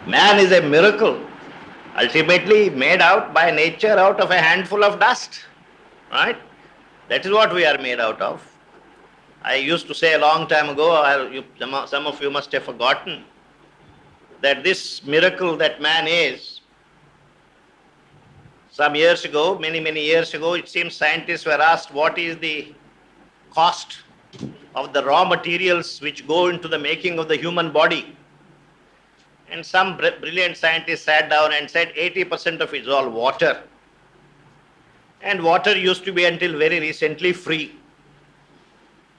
Man is a miracle, ultimately made out by nature out of a handful of dust. Right? That is what we are made out of. I used to say a long time ago, some of you must have forgotten, that this miracle that man is, some years ago, many years ago, it seems scientists were asked what is the cost of the raw materials which go into the making of the human body. And some brilliant scientist sat down and said 80% of it is all water. And water used to be until very recently free.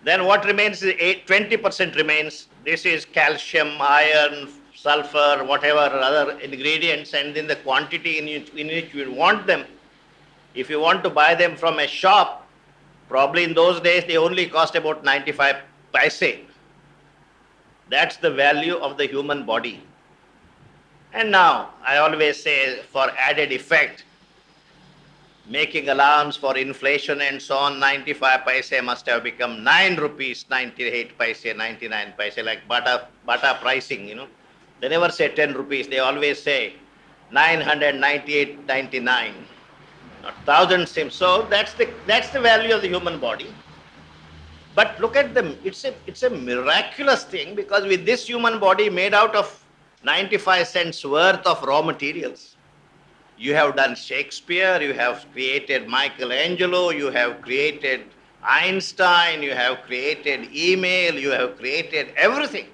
Then what remains is 20% remains. This is calcium, iron, sulfur, whatever other ingredients, and in the quantity in which you want them. If you want to buy them from a shop, probably in those days they only cost about 95 paise. That's the value of the human body. And now, I always say, for added effect, making allowance for inflation and so on, 95 paise must have become 9 rupees, 98 paise, 99 paise, like bata pricing, They never say 10 rupees, they always say 998.99, not 1,000 sims. So that's the value of the human body. But look at them, it's a miraculous thing, because with this human body made out of 95 cents worth of raw materials, you have done Shakespeare, you have created Michelangelo, you have created Einstein, you have created email, you have created everything.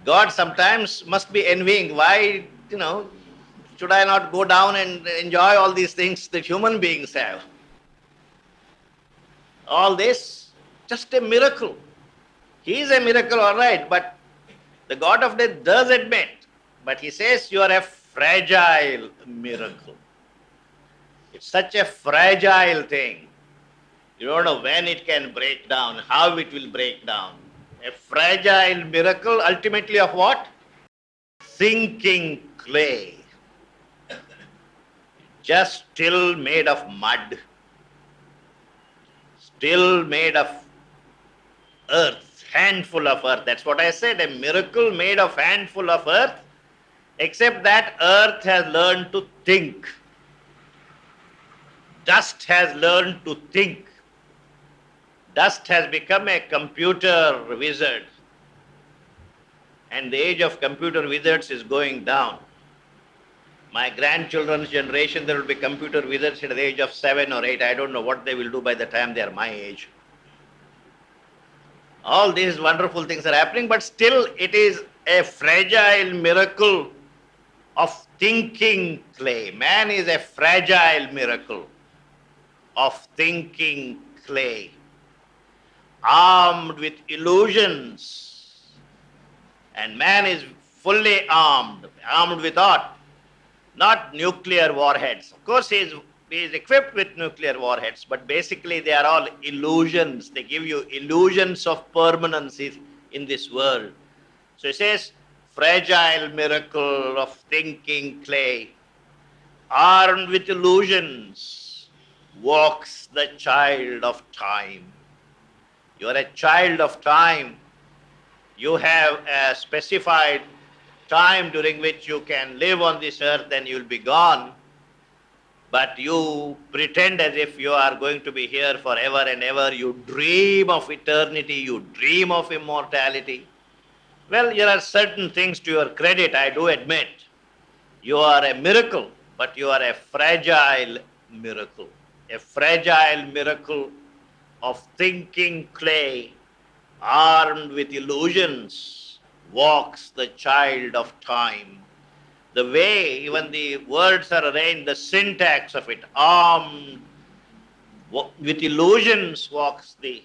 God sometimes must be envying, why, should I not go down and enjoy all these things that human beings have? All this, just a miracle. He is a miracle, all right, but the God of death does admit, but he says you are a fragile miracle. It's such a fragile thing. You don't know when it can break down, how it will break down. A fragile miracle, ultimately of what? Sinking clay. Just still made of mud. Still made of earth, handful of earth. That's what I said, a miracle made of handful of earth, except that earth has learned to think. Dust has learned to think. Dust has become a computer wizard. And the age of computer wizards is going down. My grandchildren's generation, there will be computer wizards at the age of 7 or 8. I don't know what they will do by the time they are my age. All these wonderful things are happening, but still it is a fragile miracle of thinking clay. Man is a fragile miracle of thinking clay, armed with illusions. And man is fully armed. Armed with what? Not nuclear warheads. Of course, he is equipped with nuclear warheads, but basically they are all illusions. They give you illusions of permanence in this world. So he says, fragile miracle of thinking clay, armed with illusions, walks the child of time. You are a child of time. You have a specified time during which you can live on this earth, then you will be gone. But you pretend as if you are going to be here forever and ever. You dream of eternity. You dream of immortality. Well, there are certain things to your credit, I do admit. You are a miracle, but you are a fragile miracle. A fragile miracle of thinking clay, armed with illusions, walks the child of time. The way even the words are arranged, the syntax of it, armed with illusions walks the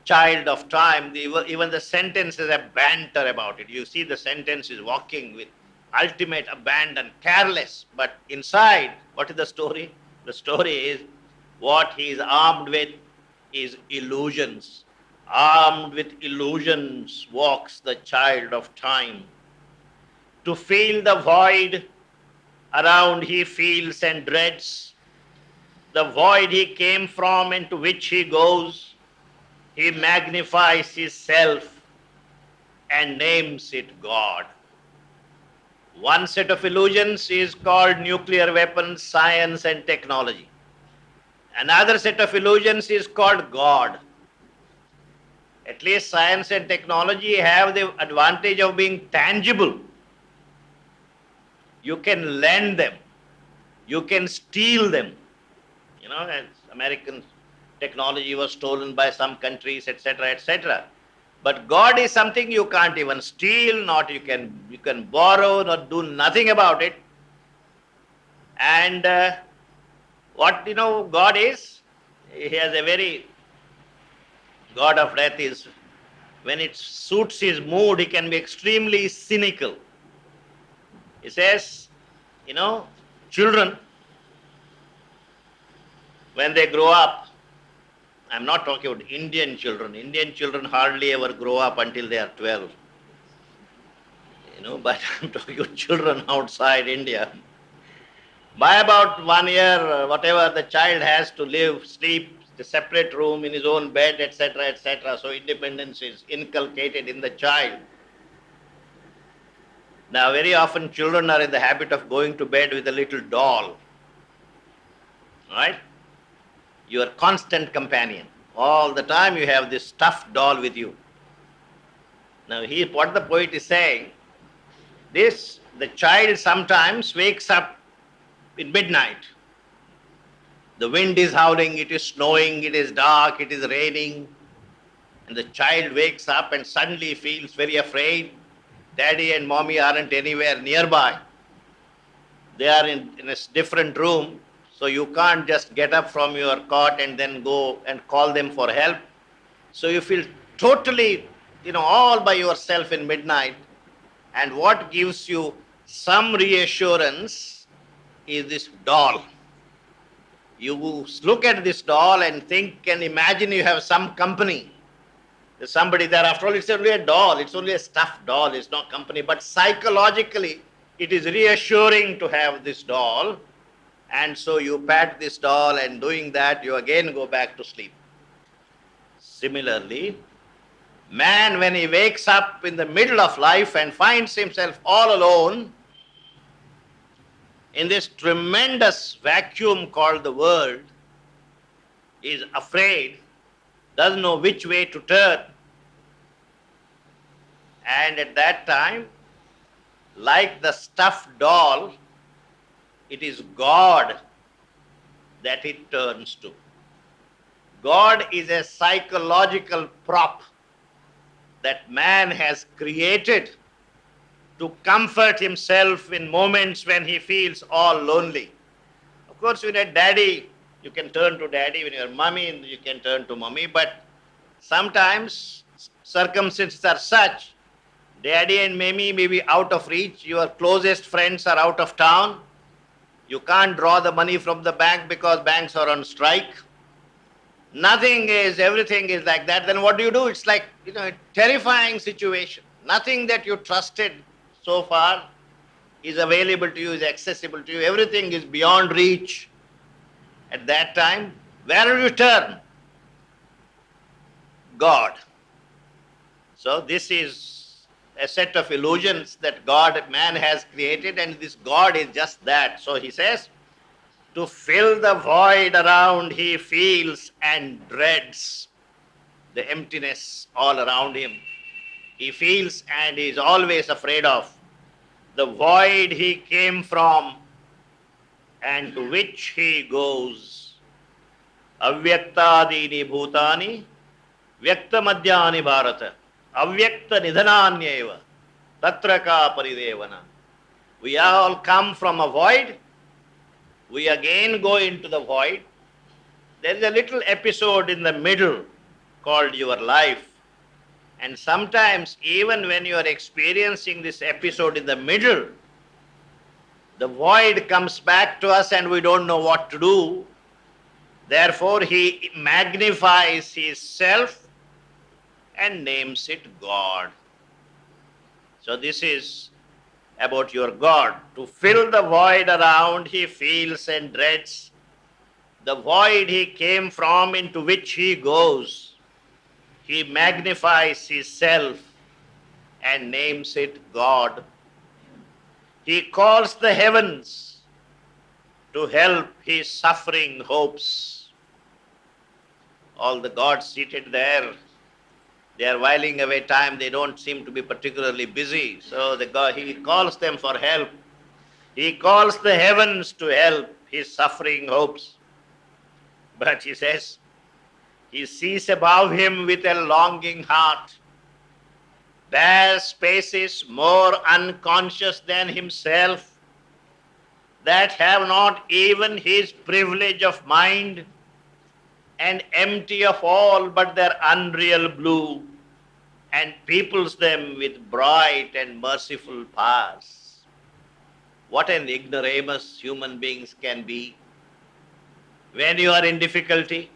child of time. Even the sentence is a banter about it. You see the sentence is walking with ultimate abandon, careless, but inside, what is the story? The story is what he is armed with is illusions. Armed with illusions walks the child of time. To feel the void around he feels and dreads, the void he came from and to which he goes, he magnifies his self and names it God. One set of illusions is called nuclear weapons, science and technology. Another set of illusions is called God. At least science and technology have the advantage of being tangible. You can lend them. You can steal them. As American technology was stolen by some countries, etc., etc. But God is something you can't even steal, not you can borrow, not do nothing about it. And what God is, He has a very God of death is when it suits His mood, He can be extremely cynical. He says, children when they grow up. I'm not talking about Indian children. Indian children hardly ever grow up until they are 12. But I'm talking about children outside India. By about 1 year, whatever, the child has to live, sleep, the separate room in his own bed, etc., etc. So independence is inculcated in the child. Now, very often children are in the habit of going to bed with a little doll, right? Your constant companion. All the time you have this stuffed doll with you. Now, what the poet is saying, the child sometimes wakes up in midnight. The wind is howling, it is snowing, it is dark, it is raining, and the child wakes up and suddenly feels very afraid. Daddy and mommy aren't anywhere nearby. They are in a different room, so you can't just get up from your cot and then go and call them for help. So you feel totally, all by yourself in midnight. And what gives you some reassurance is this doll. You look at this doll and think and imagine you have some company. There's somebody there. After all, it's only a doll. It's only a stuffed doll. It's not company. But psychologically, it is reassuring to have this doll. And so you pat this doll, and doing that, you again go back to sleep. Similarly, man, when he wakes up in the middle of life and finds himself all alone in this tremendous vacuum called the world, is afraid, doesn't know which way to turn. And at that time, like the stuffed doll, it is God that it turns to. God is a psychological prop that man has created to comfort himself in moments when he feels all lonely. Of course, when you're daddy, you can turn to daddy. When you're mommy, you can turn to mommy. But sometimes circumstances are such, daddy and mommy may be out of reach. Your closest friends are out of town. You can't draw the money from the bank because banks are on strike. Everything is like that. Then what do? It's like, a terrifying situation. Nothing that you trusted so far is available to you, is accessible to you. Everything is beyond reach. At that time, where will you turn? God. So this is a set of illusions that man has created, and this God is just that. So he says, to fill the void around he feels and dreads the emptiness all around him. He feels and is always afraid of the void he came from and to which he goes. Avyaktadini bhutani vyaktamadhyani bharata avyakta nidhananyeva tatra ka paridevana. We all come from a void. We again go into the void. There is a little episode in the middle called your life. And sometimes, even when you are experiencing this episode in the middle, the void comes back to us and we don't know what to do. Therefore, he magnifies his self and names it God. So this is about your God. To fill the void around he feels and dreads, the void he came from into which he goes. He magnifies his self and names it God. He calls the heavens to help his suffering hopes. All the gods seated there, they are whiling away time. They don't seem to be particularly busy. So he calls them for help. He calls the heavens to help his suffering hopes. But he says, he sees above him with a longing heart, bare spaces more unconscious than himself, that have not even his privilege of mind, and empty of all but their unreal blue, and peoples them with bright and merciful powers. What an ignoramus human beings can be. When you are in difficulty,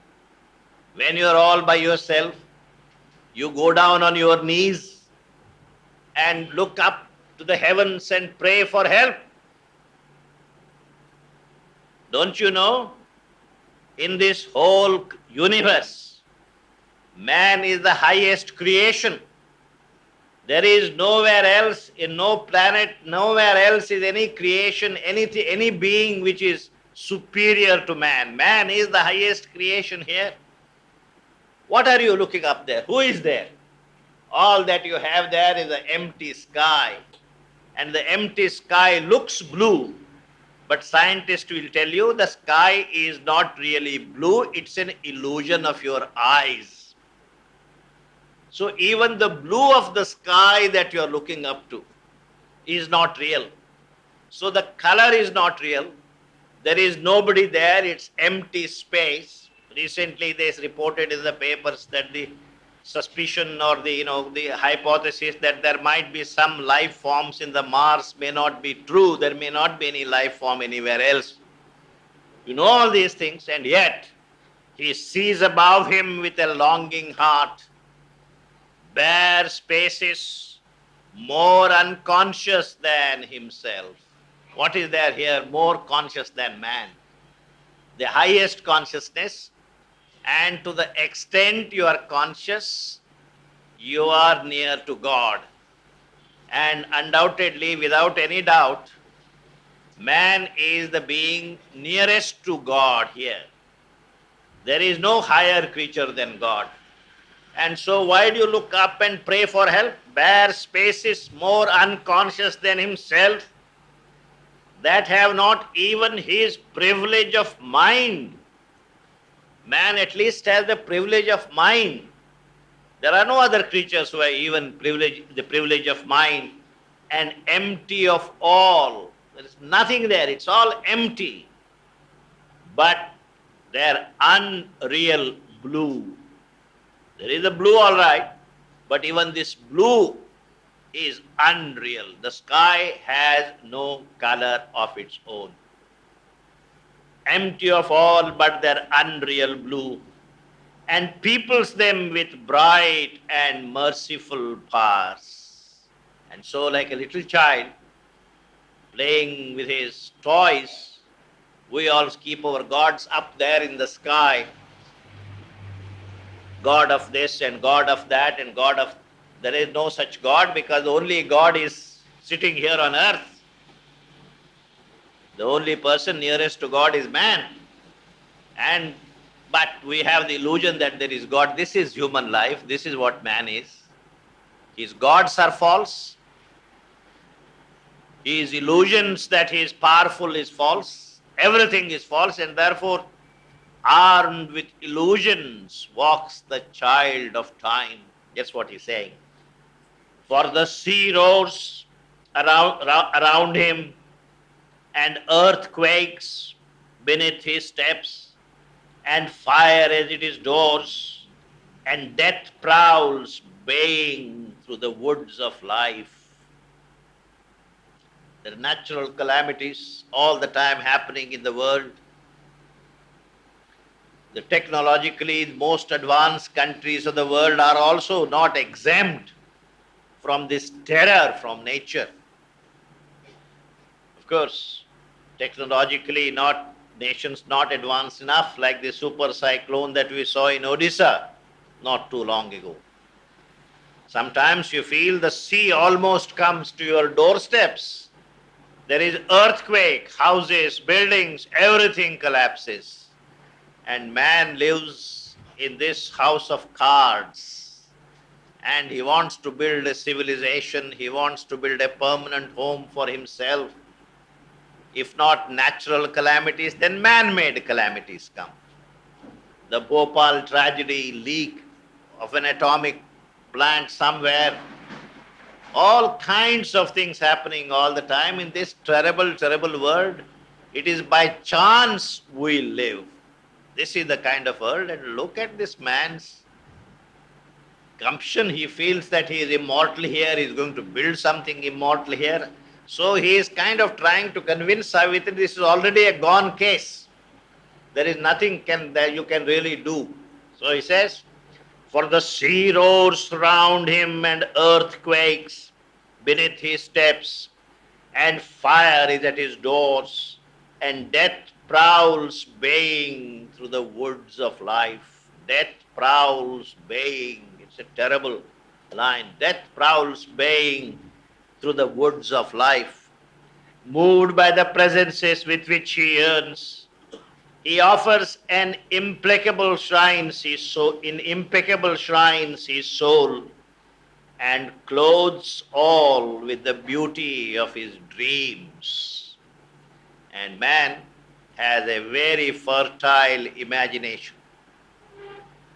when you are all by yourself, you go down on your knees and look up to the heavens and pray for help. Don't you know? In this whole universe, man is the highest creation. There is nowhere else, in no planet, nowhere else is any creation, any being which is superior to man. Man is the highest creation here. What are you looking up there? Who is there? All that you have there is an empty sky. And the empty sky looks blue. But scientists will tell you the sky is not really blue, it's an illusion of your eyes. So even the blue of the sky that you are looking up to is not real. So the color is not real. There is nobody there, it's empty space. Recently they reported in the papers that the suspicion or the hypothesis that there might be some life forms in the Mars may not be true. There may not be any life form anywhere else. You know all these things, and yet he sees above him with a longing heart bare spaces more unconscious than himself. What is there here more conscious than man? The highest consciousness. And to the extent you are conscious, you are near to God. And undoubtedly, without any doubt, man is the being nearest to God here. There is no higher creature than God. And so why do you look up and pray for help? Bare spaces more unconscious than himself, that have not even his privilege of mind. Man at least has the privilege of mind. There are no other creatures who have even the privilege of mind, and empty of all. There is nothing there, it's all empty. But their unreal blue. There is a blue all right, but even this blue is unreal. The sky has no color of its own. Empty of all but their unreal blue, and peoples them with bright and merciful powers. And so, like a little child playing with his toys, we all keep our gods up there in the sky. God of this and God of that and God of... There is no such God, because only God is sitting here on earth. The only person nearest to God is man. But we have the illusion that there is God. This is human life. This is what man is. His gods are false. His illusions that he is powerful is false. Everything is false, and therefore, armed with illusions, walks the child of time. That's what he's saying. For the sea roars around him, and earth quakes beneath his steps, and fire as it is doors, and death prowls baying through the woods of life. There are natural calamities all the time happening in the world. The technologically most advanced countries of the world are also not exempt from this terror from nature. Of course, technologically nations not advanced enough, like the super cyclone that we saw in Odisha not too long ago. Sometimes you feel the sea almost comes to your doorsteps. There is earthquake, houses, buildings, everything collapses. And man lives in this house of cards. And he wants to build a civilization, he wants to build a permanent home for himself. If not natural calamities, then man-made calamities come. The Bhopal tragedy, leak of an atomic plant somewhere, all kinds of things happening all the time in this terrible, terrible world. It is by chance we live. This is the kind of world, and look at this man's gumption. He feels that he is immortal here, he is going to build something immortal here. So he is kind of trying to convince Savitri this is already a gone case. There is nothing that you can really do. So he says, for the sea roars round him and earthquakes beneath his steps, and fire is at his doors, and death prowls baying through the woods of life. Death prowls baying. It's a terrible line. Death prowls baying through the woods of life. Moved by the presences with which he yearns, he offers an impeccable shrines his soul, in impeccable shrines his soul, and clothes all with the beauty of his dreams. And man has a very fertile imagination.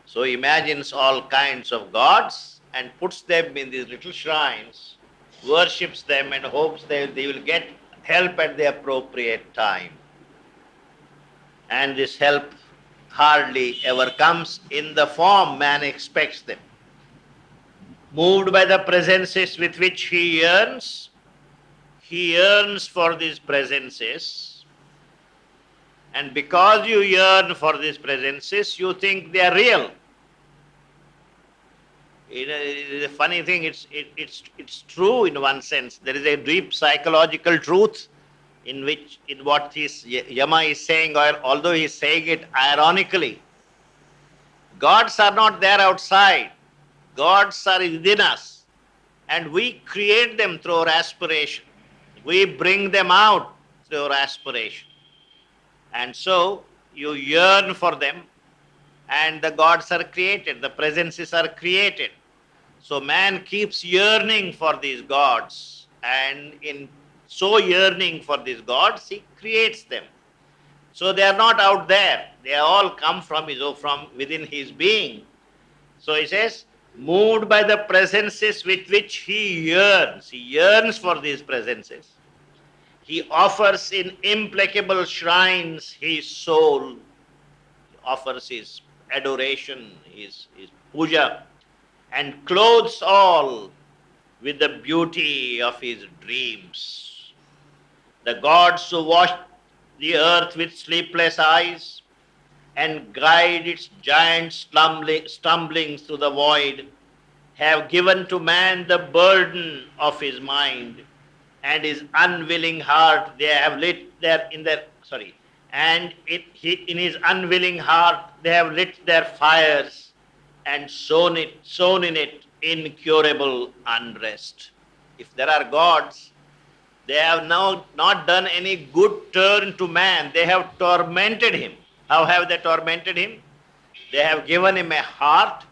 So he imagines all kinds of gods and puts them in these little shrines, worships them and hopes they will get help at the appropriate time. And this help hardly ever comes in the form man expects them. Moved by the presences with which he yearns for these presences. And because you yearn for these presences, you think they are real. It is a funny thing, it's true in one sense. There is a deep psychological truth in what Yama is saying, or although he is saying it ironically. Gods are not there outside. Gods are within us. And we create them through our aspiration. We bring them out through our aspiration. And so you yearn for them, and the gods are created, the presences are created. So man keeps yearning for these gods, and in so yearning for these gods, he creates them. So they are not out there, they all come from within his being. So he says, moved by the presences with which he yearns for these presences. He offers in implacable shrines his soul, he offers his adoration, his puja, and clothes all with the beauty of his dreams. The gods who watch the earth with sleepless eyes and guide its giant stumblings through the void have given to man the burden of his mind, and his unwilling heart they have lit their in his unwilling heart they have lit their fires and sown in it incurable unrest. If there are gods, they have now not done any good turn to man, they have tormented him. How have they tormented him? They have given him a heart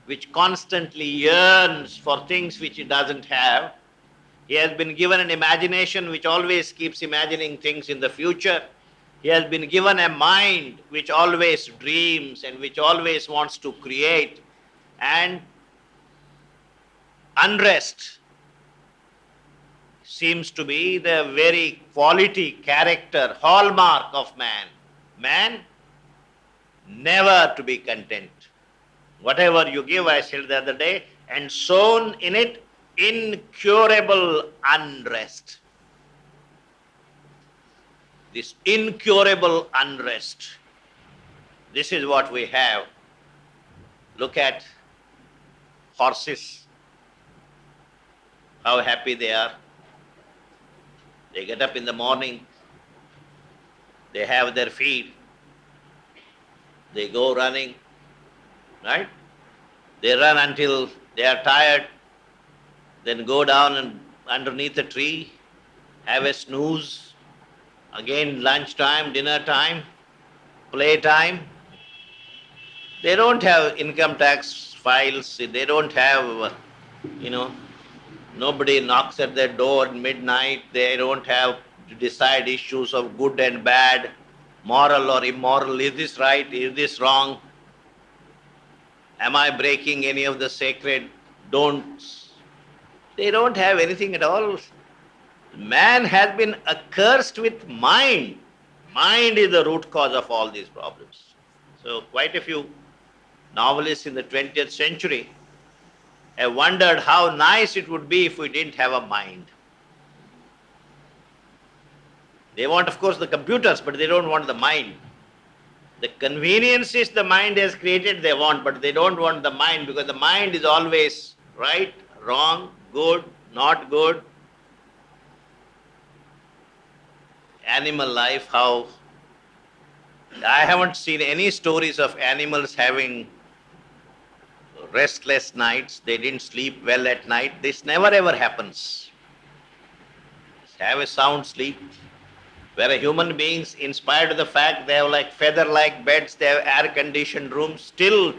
which constantly yearns for things which he doesn't have. He has been given an imagination which always keeps imagining things in the future. He has been given a mind which always dreams and which always wants to create. And unrest seems to be the very quality, character, hallmark of man. Man, never to be content. Whatever you give, I said the other day, and sown in it incurable unrest. This incurable unrest, this is what we have. Look at horses, how happy they are. They get up in the morning, they have their feed, they go running, right? They run until they are tired, then go down and underneath a tree, have a snooze, again lunchtime, dinner time, playtime. They don't have income tax files, they don't have, you know, nobody knocks at their door at midnight, they don't have to decide issues of good and bad, moral or immoral, is this right, is this wrong, am I breaking any of the sacred don'ts? They don't have anything at all. Man has been accursed with mind. Mind is the root cause of all these problems. So quite a few novelists in the 20th century have wondered how nice it would be if we didn't have a mind. They want, of course, the computers, but they don't want the mind. The conveniences the mind has created, they want, but they don't want the mind, because the mind is always right, wrong, good, not good. Animal life, how I haven't seen any stories of animals having restless nights, they didn't sleep well at night. This never ever happens. Have a sound sleep. Where human beings, in spite of the fact they have like feather-like beds, they have air-conditioned rooms, still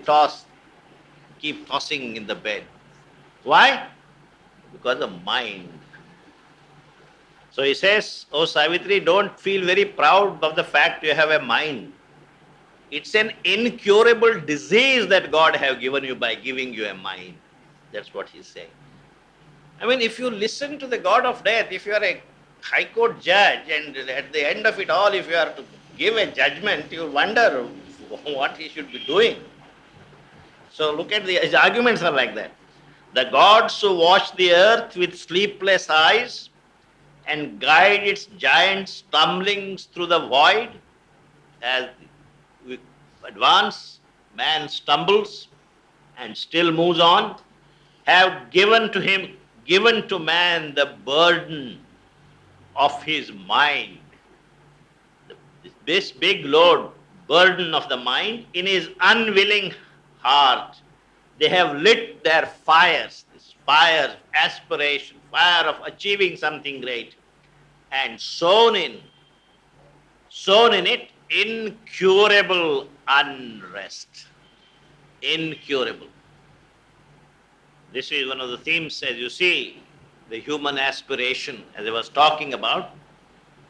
keep tossing in the bed. Why? Because of mind. So he says, oh Savitri, don't feel very proud of the fact you have a mind. It's an incurable disease that God have given you by giving you a mind. That's what he's saying. I mean, if you listen to the God of death, if you are a high court judge, and at the end of it all, if you are to give a judgment, you wonder what he should be doing. So look at his arguments are like that. The gods who watch the earth with sleepless eyes and guide its giant stumblings through the void, as we advance, man stumbles and still moves on, have given to man the burden of his mind. This big load, burden of the mind, in his unwilling heart, they have lit their fires, this fire, aspiration, fire of achieving something great, and sown in it incurable unrest. Incurable. This is one of the themes, as you see, the human aspiration, as I was talking about.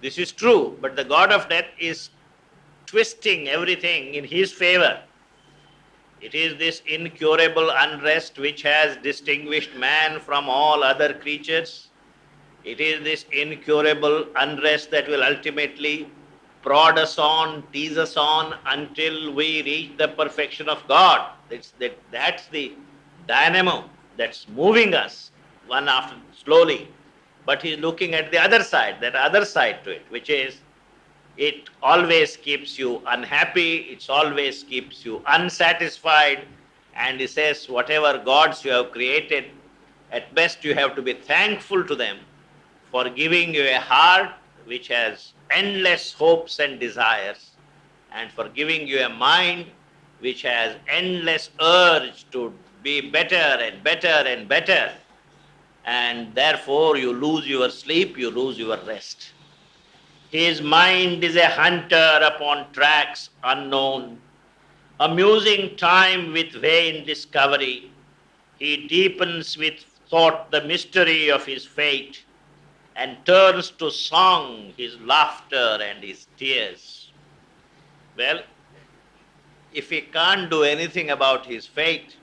This is true, but the God of death is twisting everything in his favor. It is this incurable unrest which has distinguished man from all other creatures. It is this incurable unrest that will ultimately prod us on, tease us on until we reach the perfection of God. That's the dynamo that's moving us one after slowly. But he's looking at the other side, that other side to it, which is it always keeps you unhappy, it always keeps you unsatisfied. And he says, whatever gods you have created, at best you have to be thankful to them for giving you a heart which has endless hopes and desires, and for giving you a mind which has endless urge to be better and better and better. And therefore you lose your sleep, you lose your rest. His mind is a hunter upon tracks unknown, amusing time with vain discovery. He deepens with thought the mystery of his fate, and turns to song his laughter and his tears. Well, if he can't do anything about his fate,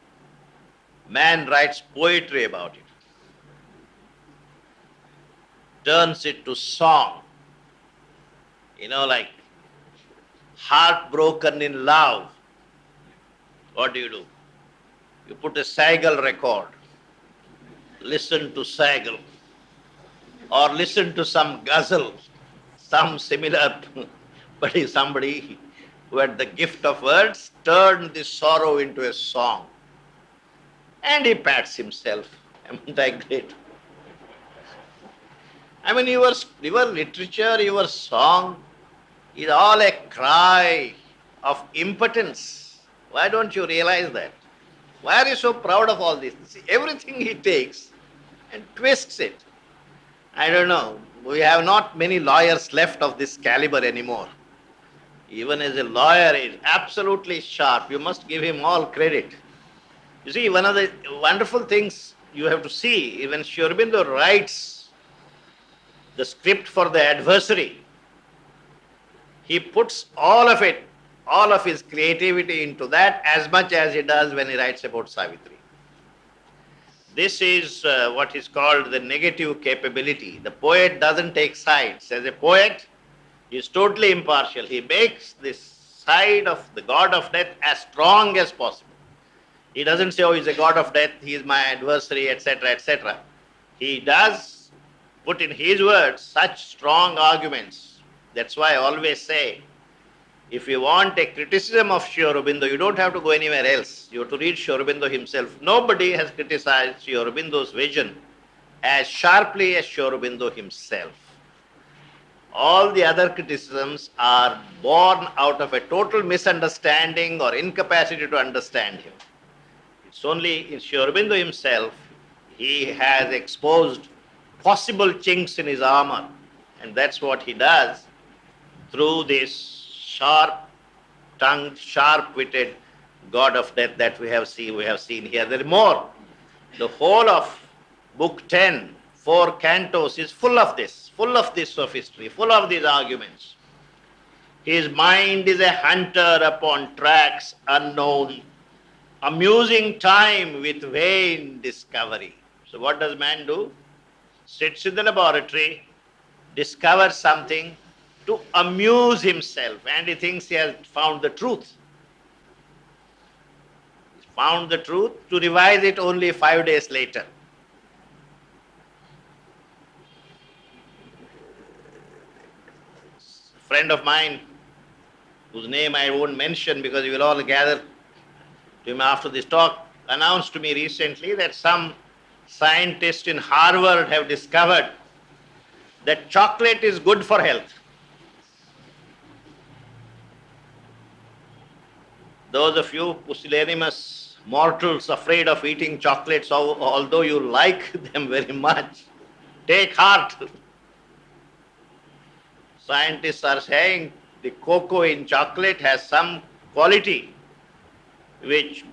man writes poetry about it, turns it to song. Like heartbroken in love. What do? You put a Saigal record, listen to Saigal, or listen to some ghazal, some similar, but is somebody who had the gift of words, turned this sorrow into a song. And he pats himself. Am I great? I mean, your literature, your song is all a cry of impotence. Why don't you realize that? Why are you so proud of all this? See, everything he takes and twists it. I don't know. we have not many lawyers left of this caliber anymore. Even as a lawyer, is absolutely sharp. You must give him all credit. You see, one of the wonderful things you have to see, even Sri Aurobindo writes the script for the adversary, he puts all of it, all of his creativity into that as much as he does when he writes about Savitri. This is what is called the negative capability. The poet doesn't take sides. As a poet, he is totally impartial. He makes this side of the god of death as strong as possible. He doesn't say, oh, he's a god of death, he is my adversary, etc., etc. He does put in his words such strong arguments. That's why I always say, if you want a criticism of Sri Aurobindo, you don't have to go anywhere else. You have to read Sri Aurobindo himself. Nobody has criticized Sri Aurobindo's vision as sharply as Sri Aurobindo himself. All the other criticisms are born out of a total misunderstanding or incapacity to understand him. It's only in Sri Aurobindo himself, he has exposed possible chinks in his armor, and that's what he does through this sharp-tongued, sharp-witted god of death that we have seen here. There is more. The whole of Book 10, 4 cantos, is full of this sophistry, full of these arguments. His mind is a hunter upon tracks unknown, amusing time with vain discovery. So what does man do? Sits in the laboratory, discovers something to amuse himself, and he thinks he has found the truth. He's found the truth to revise it only 5 days later. A friend of mine, whose name I won't mention because you will all gather to him after this talk, announced to me recently that some scientists in Harvard have discovered that chocolate is good for health. Those of you pusillanimous mortals afraid of eating chocolates, although you like them very much, take heart. Scientists are saying the cocoa in chocolate has some quality which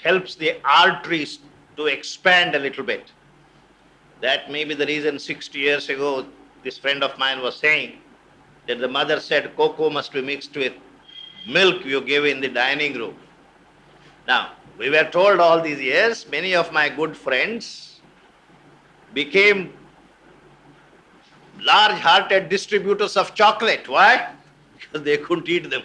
helps the arteries to expand a little bit. That may be the reason 60 years ago this friend of mine was saying that the mother said cocoa must be mixed with milk you give in the dining room. Now, we were told all these years, many of my good friends became large-hearted distributors of chocolate. Why? Because they couldn't eat them.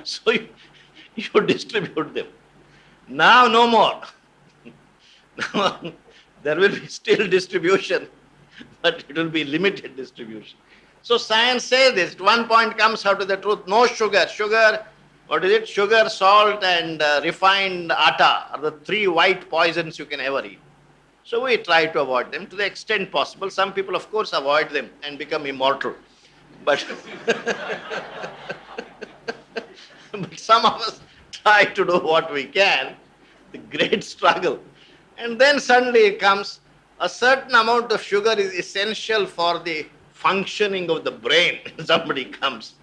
So you distribute them. Now no more. Now, there will be still distribution, but it will be limited distribution. So science says this. At one point comes out to the truth, no sugar. Sugar, what is it? Sugar, salt and refined atta are the 3 white poisons you can ever eat. So we try to avoid them to the extent possible. Some people, of course, avoid them and become immortal. But, but some of us try to do what we can, the great struggle. And then suddenly it comes, a certain amount of sugar is essential for the functioning of the brain. Somebody comes.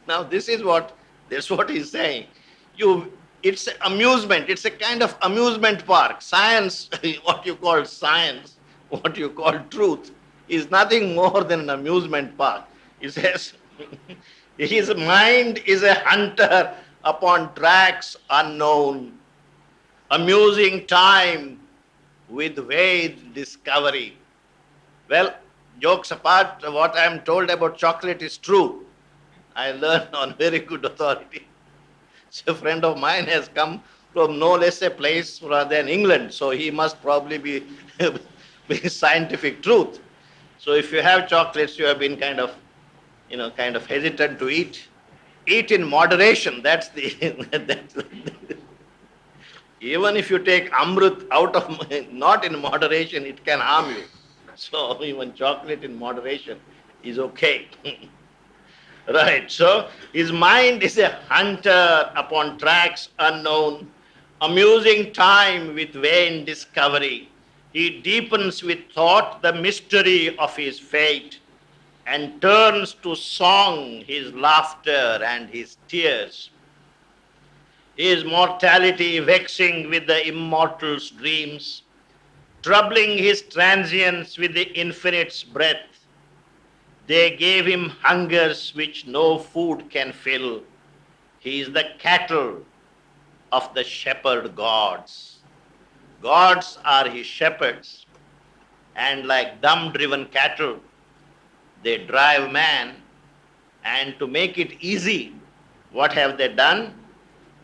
Now that's what he's saying. It's amusement, it's a kind of amusement park. Science, what you call science, what you call truth, is nothing more than an amusement park. He says, his mind is a hunter upon tracks unknown, amusing time with vague discovery. Well, jokes apart, what I am told about chocolate is true. I learned on very good authority. So a friend of mine has come from no less a place than England, so he must probably be scientific truth. So if you have chocolates, you have been kind of hesitant to eat. Eat in moderation. That's even if you take amrit out of not in moderation, it can harm you. So even chocolate in moderation is okay. Right, so his mind is a hunter upon tracks unknown, amusing time with vain discovery. He deepens with thought the mystery of his fate and turns to song his laughter and his tears. His mortality vexing with the immortal's dreams, troubling his transience with the infinite's breath. They gave him hungers which no food can fill. He is the cattle of the shepherd gods. Gods are his shepherds, and like dumb-driven cattle, they drive man, and to make it easy, what have they done?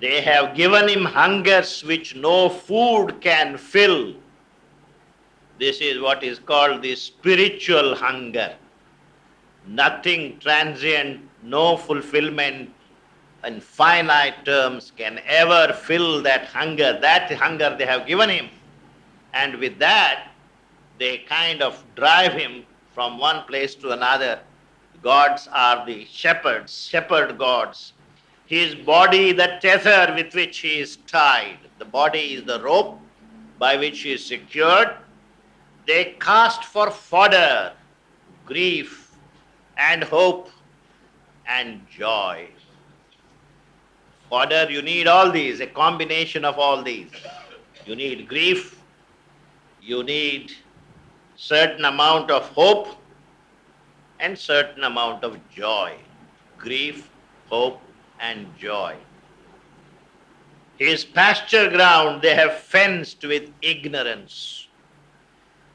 They have given him hungers which no food can fill. This is what is called the spiritual hunger. Nothing transient, no fulfillment in finite terms can ever fill that hunger. That hunger they have given him. And with that, they kind of drive him from one place to another. Gods are the shepherds, shepherd gods. His body, the tether with which he is tied. The body is the rope by which he is secured. They cast for fodder grief and hope and joy. Fodder, you need all these, a combination of all these. You need grief, you need certain amount of hope and certain amount of joy. Grief, hope and joy. His pasture ground they have fenced with ignorance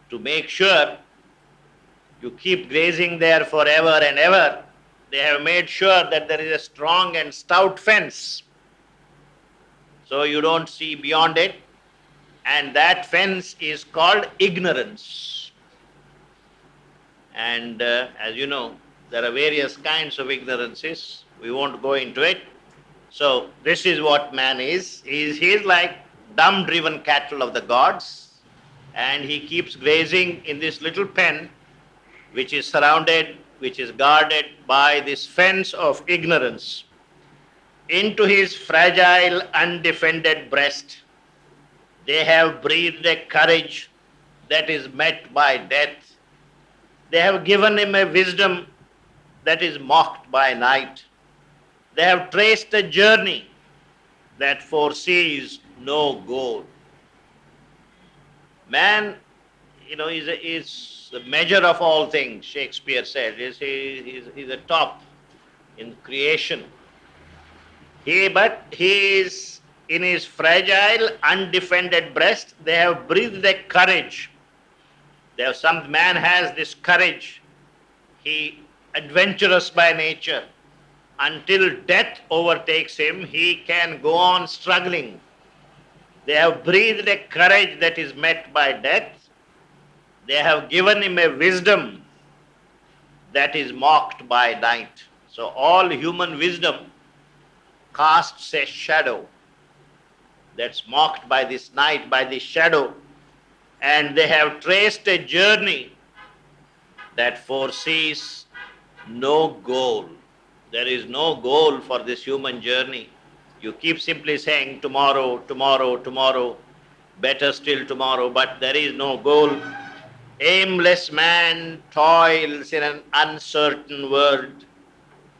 to make sure you keep grazing there forever and ever. They have made sure that there is a strong and stout fence, so you don't see beyond it, and that fence is called ignorance. And as you know, there are various kinds of ignorances. We won't go into it. So this is what man is. He is like dumb-driven cattle of the gods, and he keeps grazing in this little pen, which is surrounded, which is guarded by this fence of ignorance. Into his fragile, undefended breast, they have breathed a courage that is met by death. They have given him a wisdom that is mocked by night. They have traced a journey that foresees no goal. Man, is the measure of all things, Shakespeare said. He's a top in creation. But he is in his fragile, undefended breast. They have breathed a courage. Some man has this courage. He adventurous by nature. Until death overtakes him, he can go on struggling. They have breathed a courage that is met by death. They have given him a wisdom that is mocked by night. So all human wisdom casts a shadow that's mocked by this night, by this shadow. And they have traced a journey that foresees no goal. There is no goal for this human journey. You keep simply saying tomorrow, tomorrow, tomorrow, better still tomorrow, but there is no goal. Aimless man toils in an uncertain world,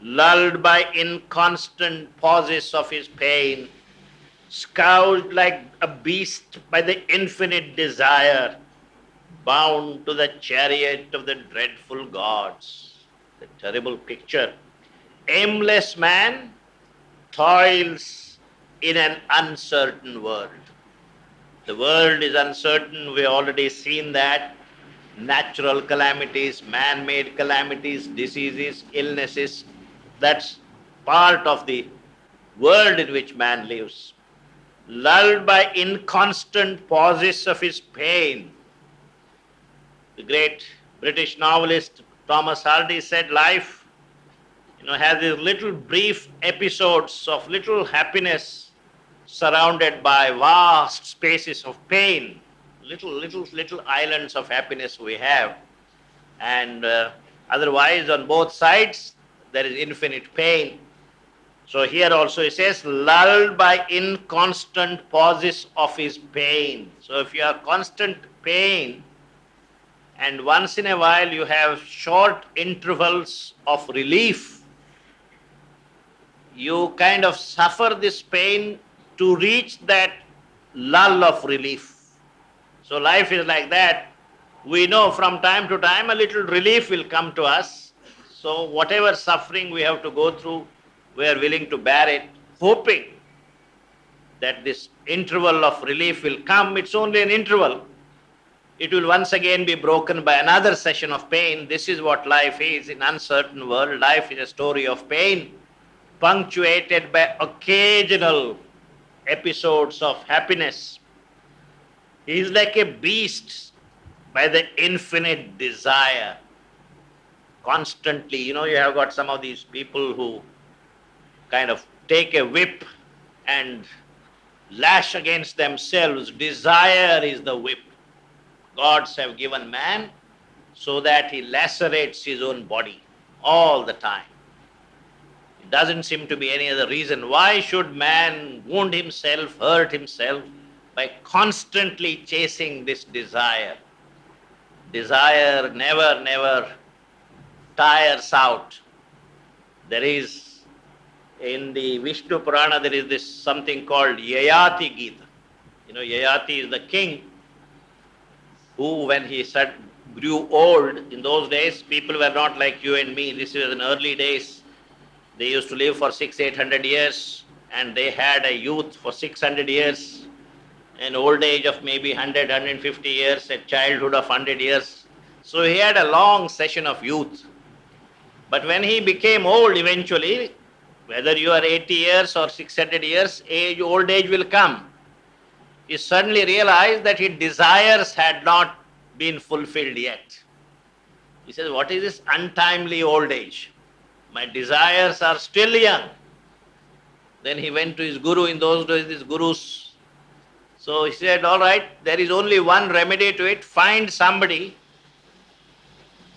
lulled by inconstant pauses of his pain, scourged like a beast by the infinite desire, bound to the chariot of the dreadful gods. The terrible picture. Aimless man toils in an uncertain world. The world is uncertain. We've already seen that. Natural calamities, man-made calamities, diseases, illnesses. That's part of the world in which man lives. Lulled by inconstant pauses of his pain. The great British novelist Thomas Hardy said life has these little brief episodes of little happiness surrounded by vast spaces of pain. Little islands of happiness we have. And otherwise on both sides there is infinite pain. So here also he says, lulled by inconstant pauses of his pain. So if you have constant pain, and once in a while you have short intervals of relief, you kind of suffer this pain to reach that lull of relief. So life is like that. We know from time to time a little relief will come to us. So whatever suffering we have to go through, we are willing to bear it, hoping that this interval of relief will come. It's only an interval. It will once again be broken by another session of pain. This is what life is in uncertain world. Life is a story of pain, punctuated by occasional episodes of happiness. He is like a beast by the infinite desire. Constantly, you have got some of these people who kind of take a whip and lash against themselves. Desire is the whip. Gods have given man so that he lacerates his own body all the time. It doesn't seem to be any other reason. Why should man wound himself, hurt himself by constantly chasing this desire? Desire never tires out. There is, in the Vishnu Purana, there is this something called Yayati Gita. Yayati is the king who, when he grew old, in those days, people were not like you and me. This was in early days. They used to live for 600-800 years, and they had a youth for 600 years, an old age of maybe 100-150 years, a childhood of 100 years. So he had a long session of youth. But when he became old eventually, whether you are 80 years or 600 years, old age will come. He suddenly realized that his desires had not been fulfilled yet. He says, what is this untimely old age? My desires are still young. Then he went to his guru. In those days, his gurus. So he said, all right, there is only one remedy to it. Find somebody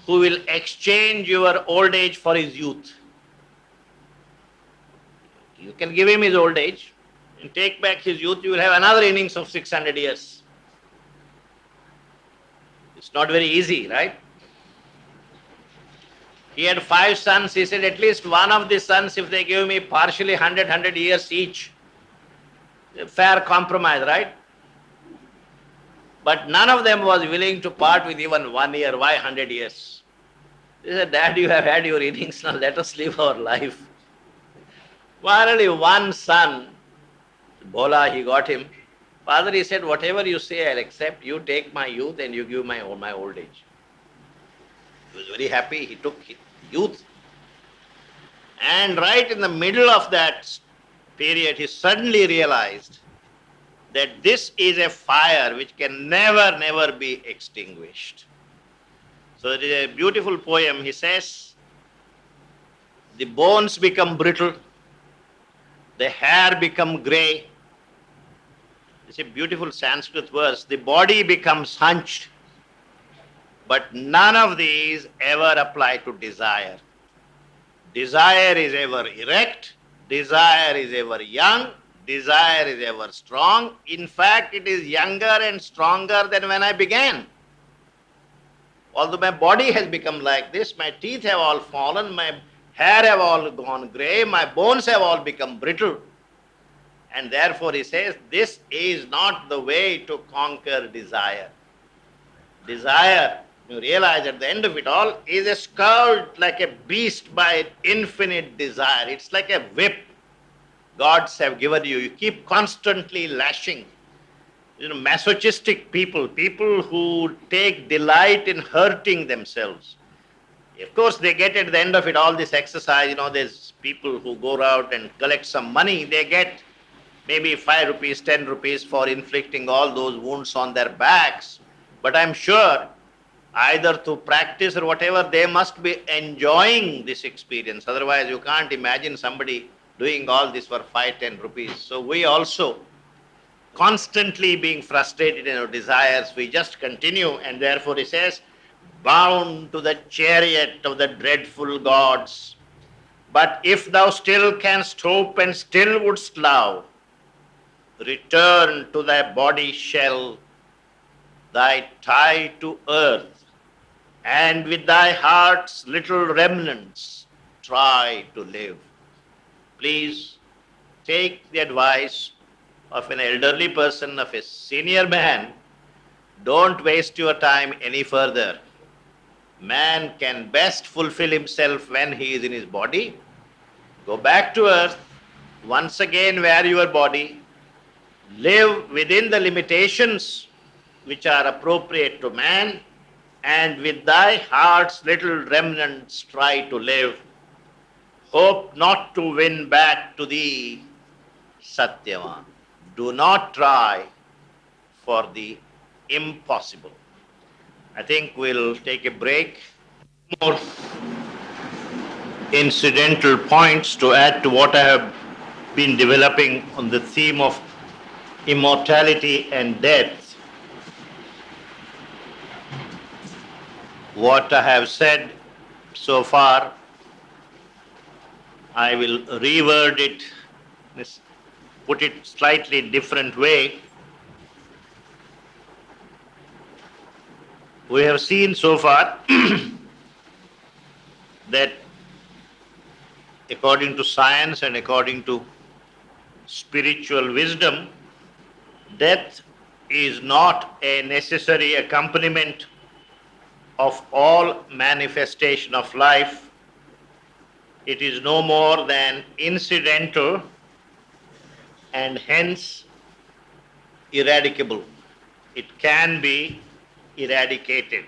who will exchange your old age for his youth. You can give him his old age and take back his youth. You will have another innings of 600 years. It's not very easy, right? He had 5 sons. He said, at least one of the sons, if they give me partially 100 years each, fair compromise, right? But none of them was willing to part with even 1 year. Why 100 years? He said, Dad, you have had your innings, now let us live our life. Finally, one son, Bola, he got him. Father, he said, whatever you say, I'll accept. You take my youth and you give my old age. He was very happy. He took youth. And right in the middle of that period, he suddenly realized that this is a fire which can never be extinguished. So it is a beautiful poem. He says, the bones become brittle, the hair become grey. It's a beautiful Sanskrit verse. The body becomes hunched, but none of these ever apply to desire. Desire is ever erect, desire is ever young, desire is ever strong. In fact, it is younger and stronger than when I began. Although my body has become like this, my teeth have all fallen, my hair have all gone grey, my bones have all become brittle. And therefore he says, this is not the way to conquer desire. Desire, you realize at the end of it all, is a scourged like a beast by infinite desire. It's like a whip gods have given you. You keep constantly lashing. Masochistic people who take delight in hurting themselves. Of course, they get at the end of it all this exercise. There's people who go out and collect some money. They get maybe 5 rupees, 10 rupees for inflicting all those wounds on their backs. But I'm sure either through practice or whatever, they must be enjoying this experience. Otherwise, you can't imagine somebody doing all this for 5, 10 rupees. So we also, constantly being frustrated in our desires, we just continue, and therefore he says, bound to the chariot of the dreadful gods, But if thou still canst hope and still wouldst love, return to thy body shell, thy tie to earth, and with thy heart's little remnants try to live. Please take the advice of an elderly person, of a senior man. Don't waste your time any further. Man can best fulfill himself when he is in his body. Go back to earth, once again wear your body, live within the limitations which are appropriate to man, and with thy heart's little remnants try to live. Hope not to win back to thee, Satyavan. Do not try for the impossible. I think we'll take a break. More incidental points to add to what I have been developing on the theme of immortality and death. What I have said so far, I will reword it, put it slightly different way. We have seen so far that according to science and according to spiritual wisdom, death is not a necessary accompaniment of all manifestation of life. It is no more than incidental and hence eradicable. It can be eradicated.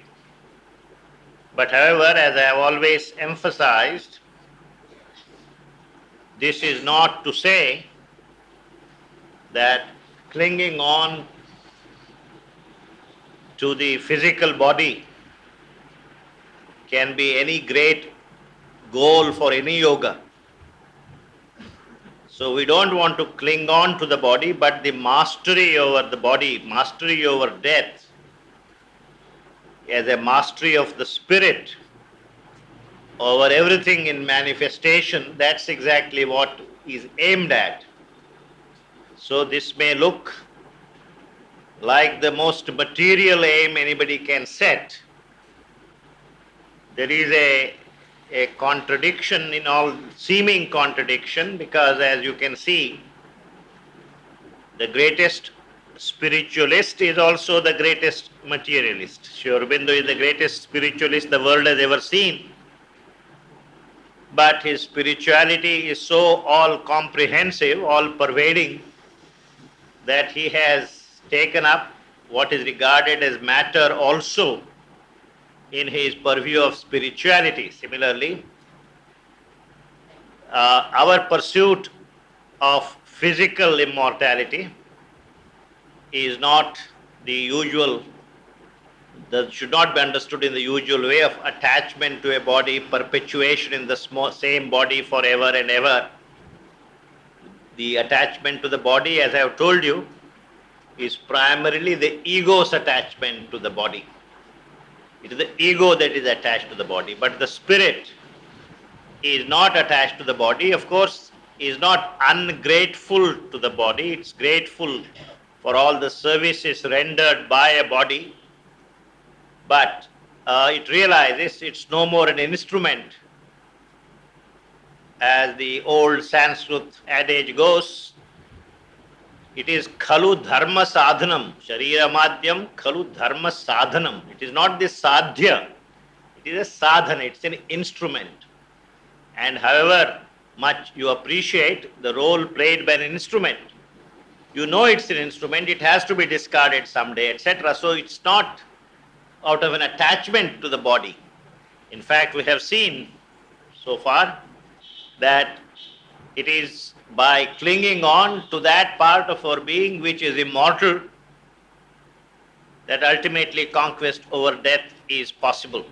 But however, as I have always emphasized, this is not to say that clinging on to the physical body can be any great goal for any yoga. So we don't want to cling on to the body, but the mastery over the body, mastery over death, as a mastery of the spirit over everything in manifestation, that's exactly what is aimed at. So this may look like the most material aim anybody can set. There is a contradiction in all, seeming contradiction, because as you can see, the greatest spiritualist is also the greatest materialist. Sri Aurobindo is the greatest spiritualist the world has ever seen. But his spirituality is so all-comprehensive, all-pervading, that he has taken up what is regarded as matter also in his purview of spirituality. Similarly, our pursuit of physical immortality is not the usual, that should not be understood in the usual way of attachment to a body, perpetuation in the same body forever and ever. The attachment to the body, as I have told you, is primarily the ego's attachment to the body. It is the ego that is attached to the body, but the spirit is not attached to the body. Of course, is not ungrateful to the body. It's grateful for all the services rendered by a body, but it realizes it's no more an instrument. As the old Sanskrit adage goes, it is khalu dharma sadhanam, sharira madhyam khalu dharma sadhanam. It is not the sadhya, it is a sadhana, it's an instrument. And however much you appreciate the role played by an instrument, you know it's an instrument, it has to be discarded someday, etc. So it's not out of an attachment to the body. In fact, we have seen so far that it is by clinging on to that part of our being which is immortal that ultimately conquest over death is possible.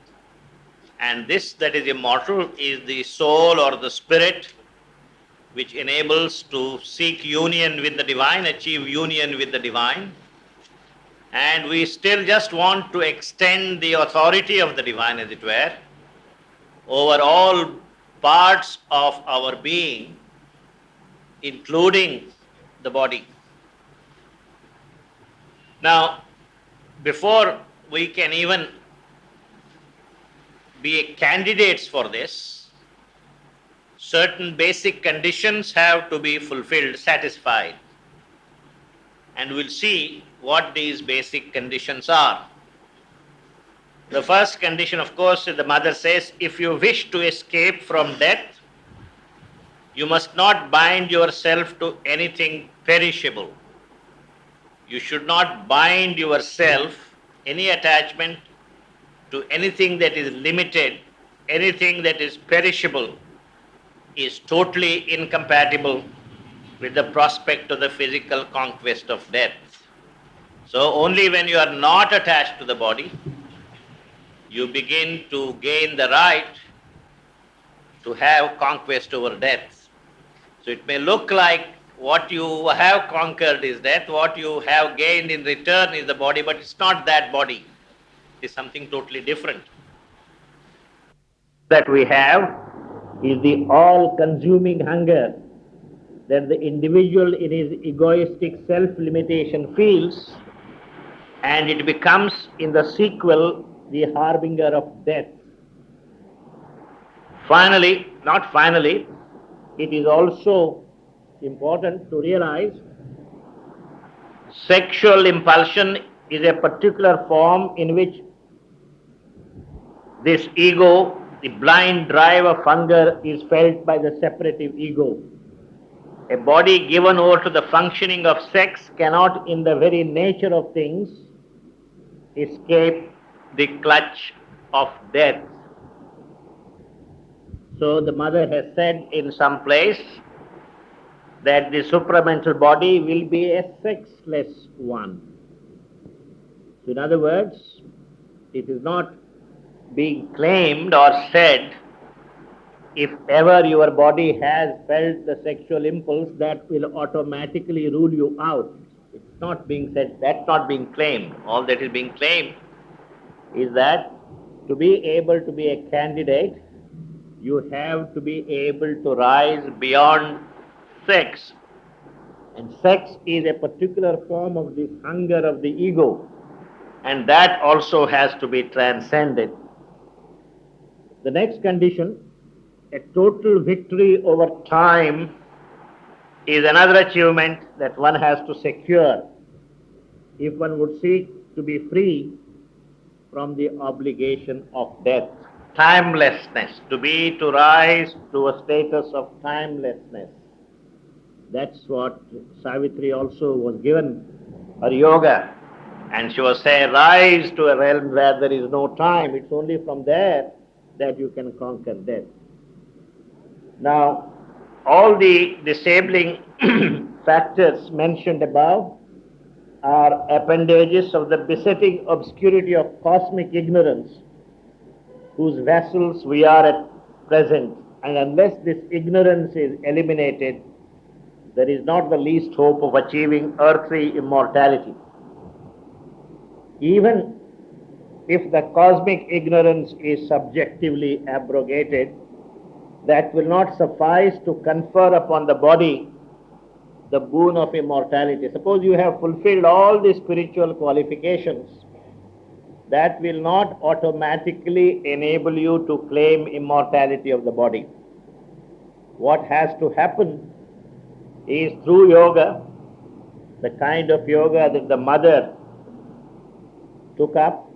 And this that is immortal is the soul or the spirit which enables to seek union with the divine, achieve union with the divine. And we still just want to extend the authority of the divine, as it were, over all parts of our being, including the body. Now, before we can even be candidates for this, certain basic conditions have to be fulfilled, satisfied. And we'll see what these basic conditions are. The first condition, of course, the mother says, if you wish to escape from death, you must not bind yourself to anything perishable. You should not bind yourself, any attachment to anything that is limited, anything that is perishable, is totally incompatible with the prospect of the physical conquest of death. So only when you are not attached to the body, you begin to gain the right to have conquest over death. So it may look like what you have conquered is death, what you have gained in return is the body, but it's not that body. It is something totally different. That we have is the all-consuming hunger that the individual in his egoistic self-limitation feels, and it becomes in the sequel the harbinger of death. Finally, not finally, it is also important to realize sexual impulsion is a particular form in which this ego, the blind drive of hunger, is felt by the separative ego. A body given over to the functioning of sex cannot, in the very nature of things, escape the clutch of death. So the mother has said in some place that the supramental body will be a sexless one. So in other words, it is not being claimed or said, if ever your body has felt the sexual impulse, that will automatically rule you out. It's not being said, that's not being claimed. All that is being claimed is that to be able to be a candidate, you have to be able to rise beyond sex. And sex is a particular form of this hunger of the ego, and that also has to be transcended. The next condition, a total victory over time, is another achievement that one has to secure if one would seek to be free from the obligation of death. Timelessness, to rise to a status of timelessness. That's what Savitri also was given her yoga. And she was saying, rise to a realm where there is no time. It's only from there that you can conquer death. Now, all the disabling factors mentioned above are appendages of the besetting obscurity of cosmic ignorance, whose vessels we are at present. And unless this ignorance is eliminated, there is not the least hope of achieving earthly immortality. Even if the cosmic ignorance is subjectively abrogated, that will not suffice to confer upon the body the boon of immortality. Suppose you have fulfilled all the spiritual qualifications, that will not automatically enable you to claim immortality of the body. What has to happen is through yoga, the kind of yoga that the mother took up,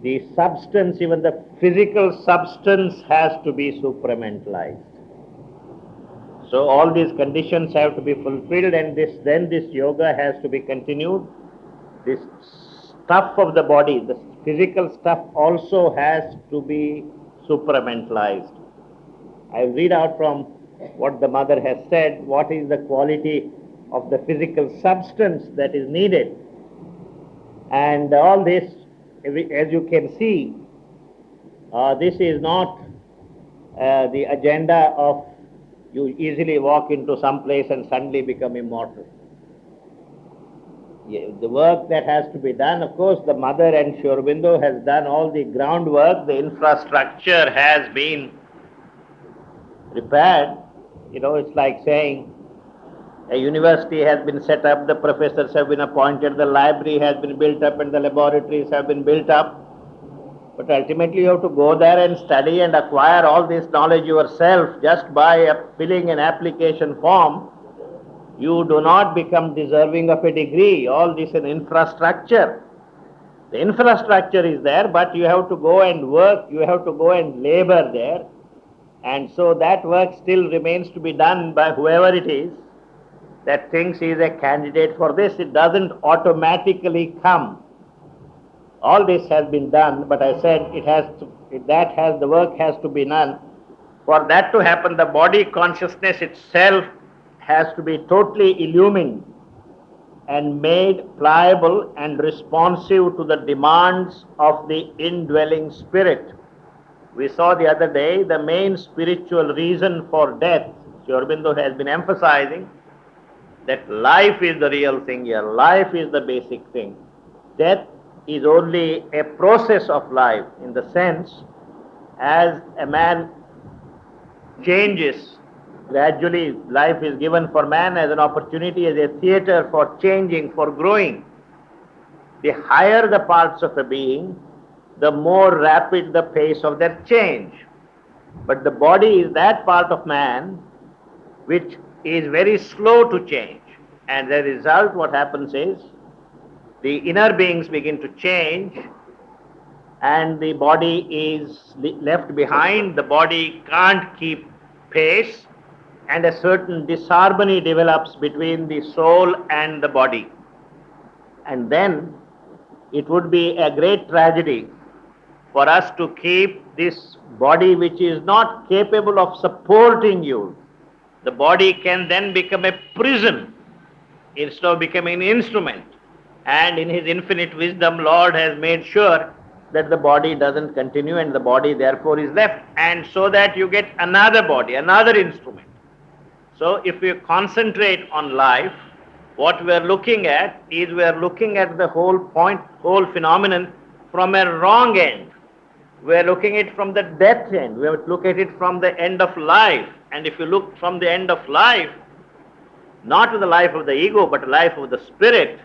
the substance, even the physical substance, has to be supramentalized. So all these conditions have to be fulfilled, and then this yoga has to be continued. This stuff of the body, the physical stuff, also has to be supramentalized. I read out from what the mother has said, what is the quality of the physical substance that is needed. And all this, as you can see, this is not the agenda of you easily walk into some place and suddenly become immortal. The work that has to be done, of course, the mother and Sri Aurobindo has done all the groundwork, the infrastructure has been Prepared, it's like saying a university has been set up, the professors have been appointed, the library has been built up, and the laboratories have been built up. But ultimately, you have to go there and study and acquire all this knowledge yourself just by filling an application form. You do not become deserving of a degree. All this is an infrastructure. The infrastructure is there, but you have to go and work, you have to go and labor there. And so that work still remains to be done by whoever it is that thinks he is a candidate for this. It doesn't automatically come. All this has been done, but I said the work has to be done. For that to happen, the body consciousness itself has to be totally illumined and made pliable and responsive to the demands of the indwelling spirit. We saw the other day the main spiritual reason for death. Sri Aurobindo has been emphasizing that life is the real thing here. Life is the basic thing. Death is only a process of life, in the sense as a man changes gradually, life is given for man as an opportunity, as a theater for changing, for growing. The higher the parts of a being, the more rapid the pace of their change. But the body is that part of man which is very slow to change. And as a result, what happens is the inner beings begin to change and the body is left behind. The body can't keep pace, and a certain disharmony develops between the soul and the body. And then it would be a great tragedy for us to keep this body which is not capable of supporting you. The body can then become a prison instead of becoming an instrument. And in His infinite wisdom, Lord has made sure that the body doesn't continue and the body therefore is left, and so that you get another body, another instrument. So if we concentrate on life, what we are looking at is we are looking at the whole phenomenon from a wrong end. We are looking at it from the death end. We have to look at it from the end of life. And if you look from the end of life, not the life of the ego, but the life of the spirit,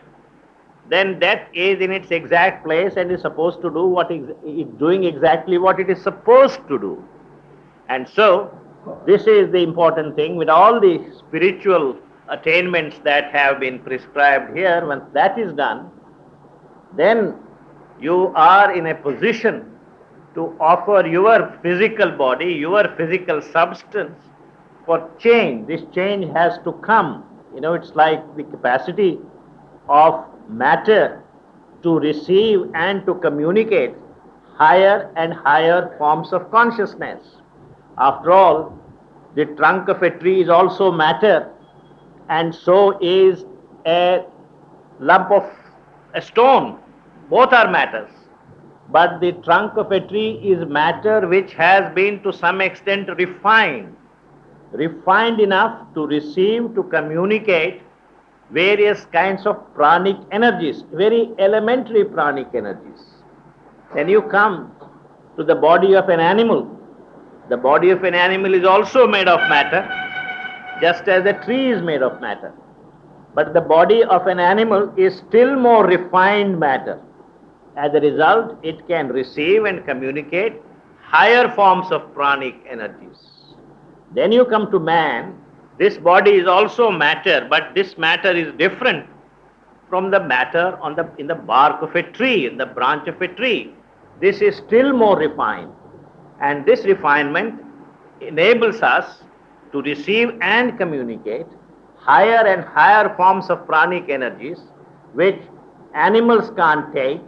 then death is in its exact place and is supposed to do doing exactly what it is supposed to do. And so, this is the important thing. With all the spiritual attainments that have been prescribed here, once that is done, then you are in a position to offer your physical body, your physical substance for change. This change has to come. It's like the capacity of matter to receive and to communicate higher and higher forms of consciousness. After all, the trunk of a tree is also matter, and so is a lump of a stone. Both are matters. But the trunk of a tree is matter which has been to some extent refined enough to receive, to communicate various kinds of pranic energies, very elementary pranic energies. Then you come to the body of an animal. The body of an animal is also made of matter, just as a tree is made of matter. But the body of an animal is still more refined matter. As a result, it can receive and communicate higher forms of pranic energies. Then you come to man. This body is also matter, but this matter is different from the matter in the bark of a tree, in the branch of a tree. This is still more refined. And this refinement enables us to receive and communicate higher and higher forms of pranic energies, which animals can't take,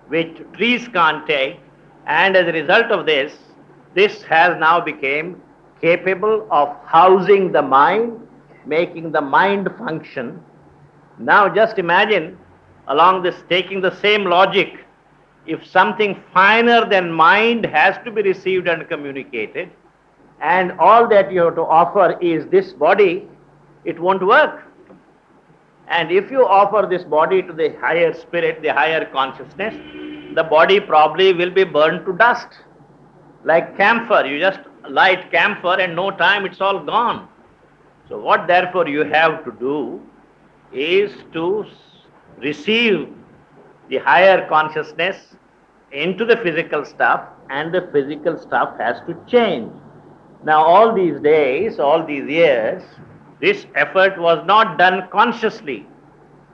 which trees can't take, and as a result of this has now become capable of housing the mind, making the mind function. Now just imagine, taking the same logic, if something finer than mind has to be received and communicated, and all that you have to offer is this body, it won't work. And if you offer this body to the higher spirit, the higher consciousness, the body probably will be burned to dust. Like camphor, you just light camphor and no time it's all gone. So what therefore you have to do is to receive the higher consciousness into the physical stuff, and the physical stuff has to change. Now all these days, all these years, this effort was not done consciously.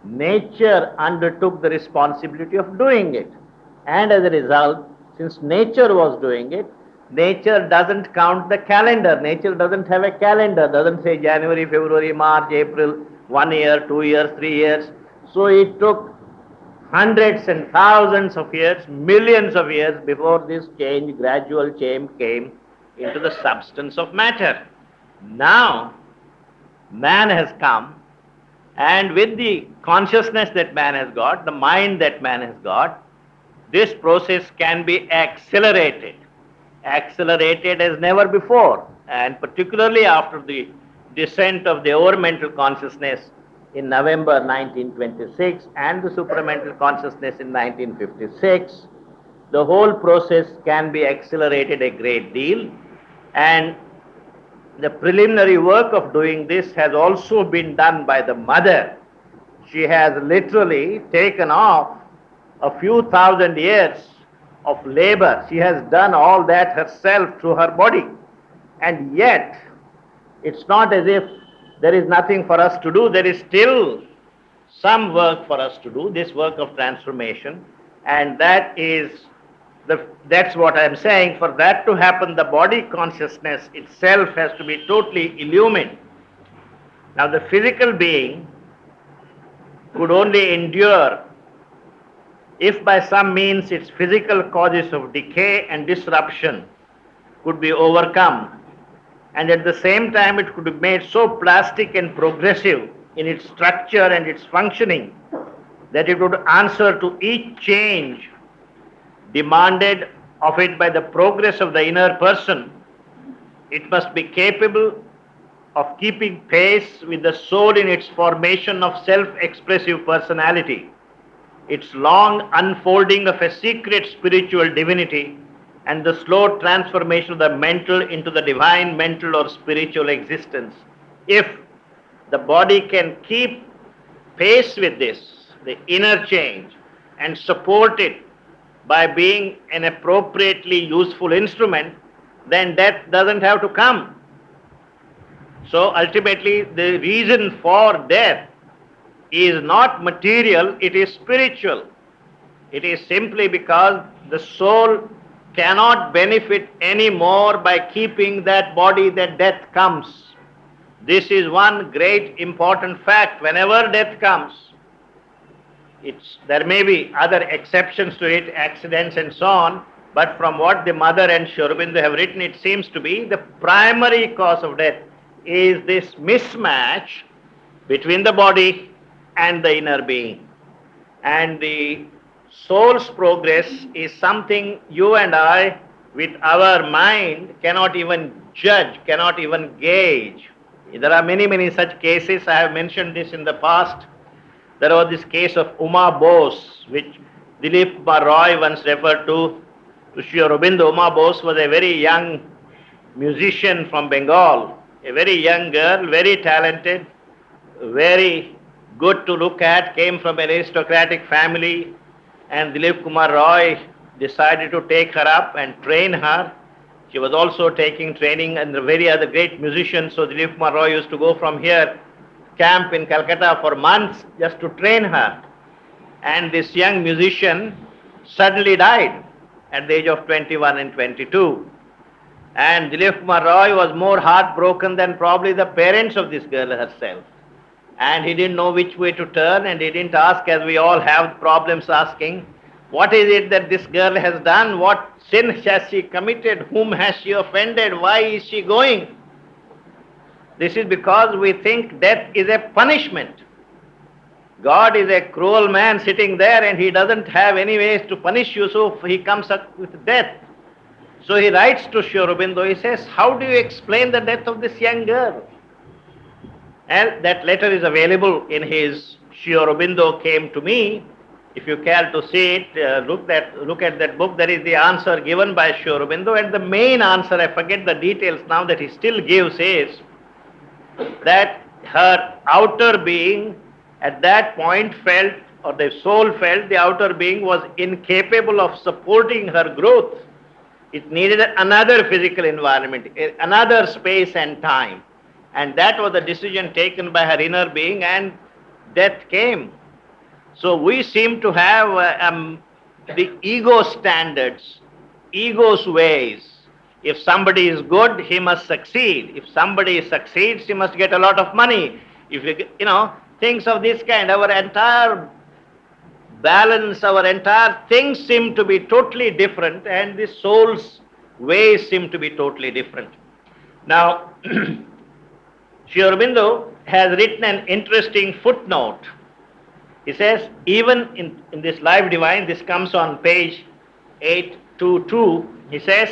Nature undertook the responsibility of doing it. And as a result, since nature was doing it, nature doesn't count the calendar. Nature doesn't have a calendar, doesn't say January, February, March, April, 1 year, 2 years, 3 years. So it took hundreds and thousands of years, millions of years before this change, gradual change came into the substance of matter. Now, man has come, and with the consciousness that man has got, the mind that man has got, this process can be accelerated as never before, and particularly after the descent of the overmental consciousness in November 1926 and the supramental consciousness in 1956, the whole process can be accelerated a great deal, and the preliminary work of doing this has also been done by the mother. She has literally taken off a few thousand years of labor. She has done all that herself through her body. And yet, it's not as if there is nothing for us to do. There is still some work for us to do, this work of transformation. And that's what I'm saying. For that to happen, the body consciousness itself has to be totally illumined. Now, the physical being could only endure if by some means its physical causes of decay and disruption could be overcome, and at the same time it could be made so plastic and progressive in its structure and its functioning that it would answer to each change demanded of it by the progress of the inner person. It must be capable of keeping pace with the soul in its formation of self-expressive personality, its long unfolding of a secret spiritual divinity, and the slow transformation of the mental into the divine mental or spiritual existence. If the body can keep pace with this, the inner change, and support it by being an appropriately useful instrument, then death doesn't have to come. So ultimately, the reason for death is not material, it is spiritual. It is simply because the soul cannot benefit any more by keeping that body that death comes. This is one great important fact. Whenever death comes, there may be other exceptions to it, accidents and so on, but from what the mother and Sri Aurobindo have written, it seems to be the primary cause of death is this mismatch between the body and the inner being. And the soul's progress is something you and I, with our mind, cannot even judge, cannot even gauge. There are many, many such cases. I have mentioned this in the past. There was this case of Uma Bose, which Dilip Kumar Roy once referred to Sri Aurobindo. Uma Bose was a very young musician from Bengal, a very young girl, very talented, very good to look at, came from an aristocratic family, and Dilip Kumar Roy decided to take her up and train her. She was also taking training under very other great musicians, so Dilip Kumar Roy used to go from here, camp in Calcutta for months just to train her. And this young musician suddenly died at the age of 21 and 22. And Dilip Kumar Roy was more heartbroken than probably the parents of this girl herself. And he didn't know which way to turn, and he didn't ask, as we all have problems asking, what is it that this girl has done? What sin has she committed? Whom has she offended? Why is she going? This is because we think death is a punishment. God is a cruel man sitting there, and he doesn't have any ways to punish you, so he comes up with death. So he writes to Sri Aurobindo, he says, how do you explain the death of this young girl? And that letter is available in his Sri Aurobindo Came to Me, If you care to see it, look at that book. There is the answer given by Sri Aurobindo, and the main answer, I forget the details now, that he still gives is that her outer being at that point felt, or the soul felt, the outer being was incapable of supporting her growth. It needed another physical environment, another space and time. And that was the decision taken by her inner being, and death came. So we seem to have the ego standards, ego's ways. If somebody is good, he must succeed. If somebody succeeds, he must get a lot of money. If things of this kind, our entire balance, our entire things seem to be totally different, and the soul's ways seem to be totally different. Now, Sri Aurobindo has written an interesting footnote. He says, even in this Life Divine, this comes on page 822, he says,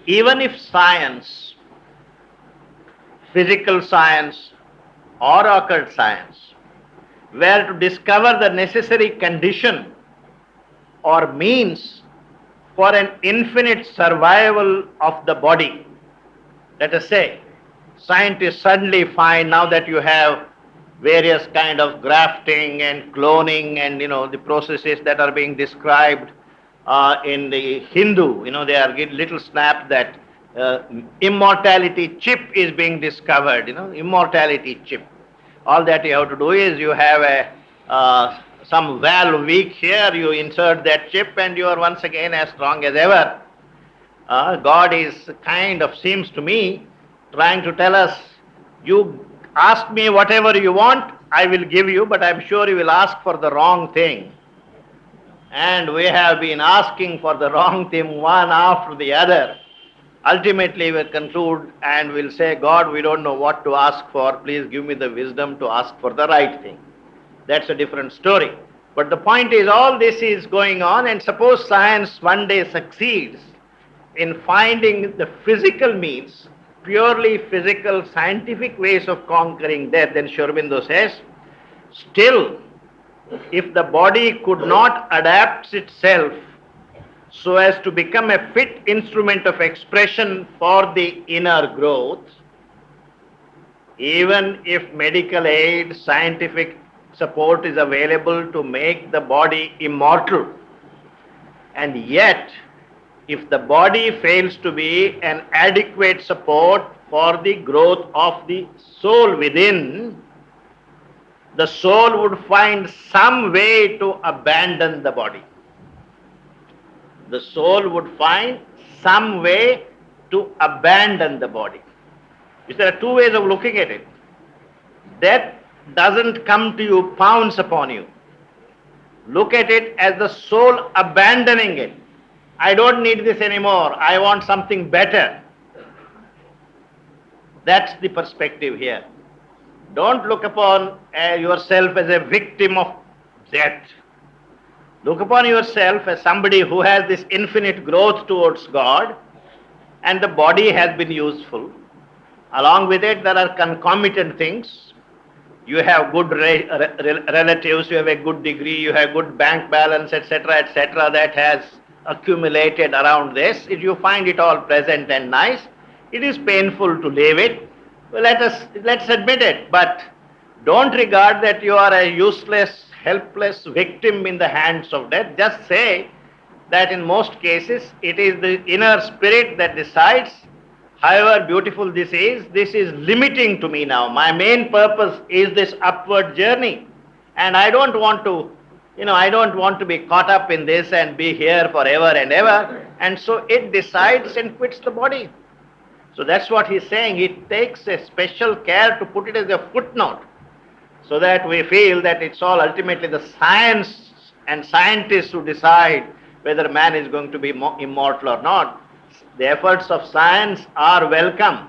even if science, physical science or occult science, were to discover the necessary condition or means for an infinite survival of the body, let us say, scientists suddenly find, now that you have various kind of grafting and cloning and the processes that are being described in the Hindu, they are little snap that immortality chip is being discovered, immortality chip. All that you have to do is you have some valve weak here, you insert that chip and you are once again as strong as ever. God is seems to me, trying to tell us, you ask me whatever you want, I will give you, but I'm sure you will ask for the wrong thing. And we have been asking for the wrong thing one after the other. Ultimately, we'll conclude and we'll say, God, we don't know what to ask for. Please give me the wisdom to ask for the right thing. That's a different story. But the point is, all this is going on, and suppose science one day succeeds in finding the physical means, purely physical, scientific ways of conquering death, then Sri Aurobindo says, still, if the body could not adapt itself so as to become a fit instrument of expression for the inner growth, even if medical aid, scientific support is available to make the body immortal, and yet if the body fails to be an adequate support for the growth of the soul within, the soul would find some way to abandon the body. The soul would find some way to abandon the body. There are two ways of looking at it. Death doesn't come to you, pounce upon you. Look at it as the soul abandoning it. I don't need this anymore. I want something better. That's the perspective here. Don't look upon yourself as a victim of death. Look upon yourself as somebody who has this infinite growth towards God, and the body has been useful. Along with it, there are concomitant things. You have good relatives, you have a good degree, you have good bank balance, etc., that has accumulated around this. If you find it all pleasant and nice, it is painful to leave it. Well, let's admit it, but don't regard that you are a useless, helpless victim in the hands of death. Just say that in most cases it is the inner spirit that decides, however beautiful this is limiting to me now. My main purpose is this upward journey, and I don't want to be caught up in this and be here forever and ever. And so it decides and quits the body. So that's what he's saying. It takes a special care to put it as a footnote, so that we feel that it's all ultimately the science and scientists who decide whether man is going to be immortal or not. The efforts of science are welcome,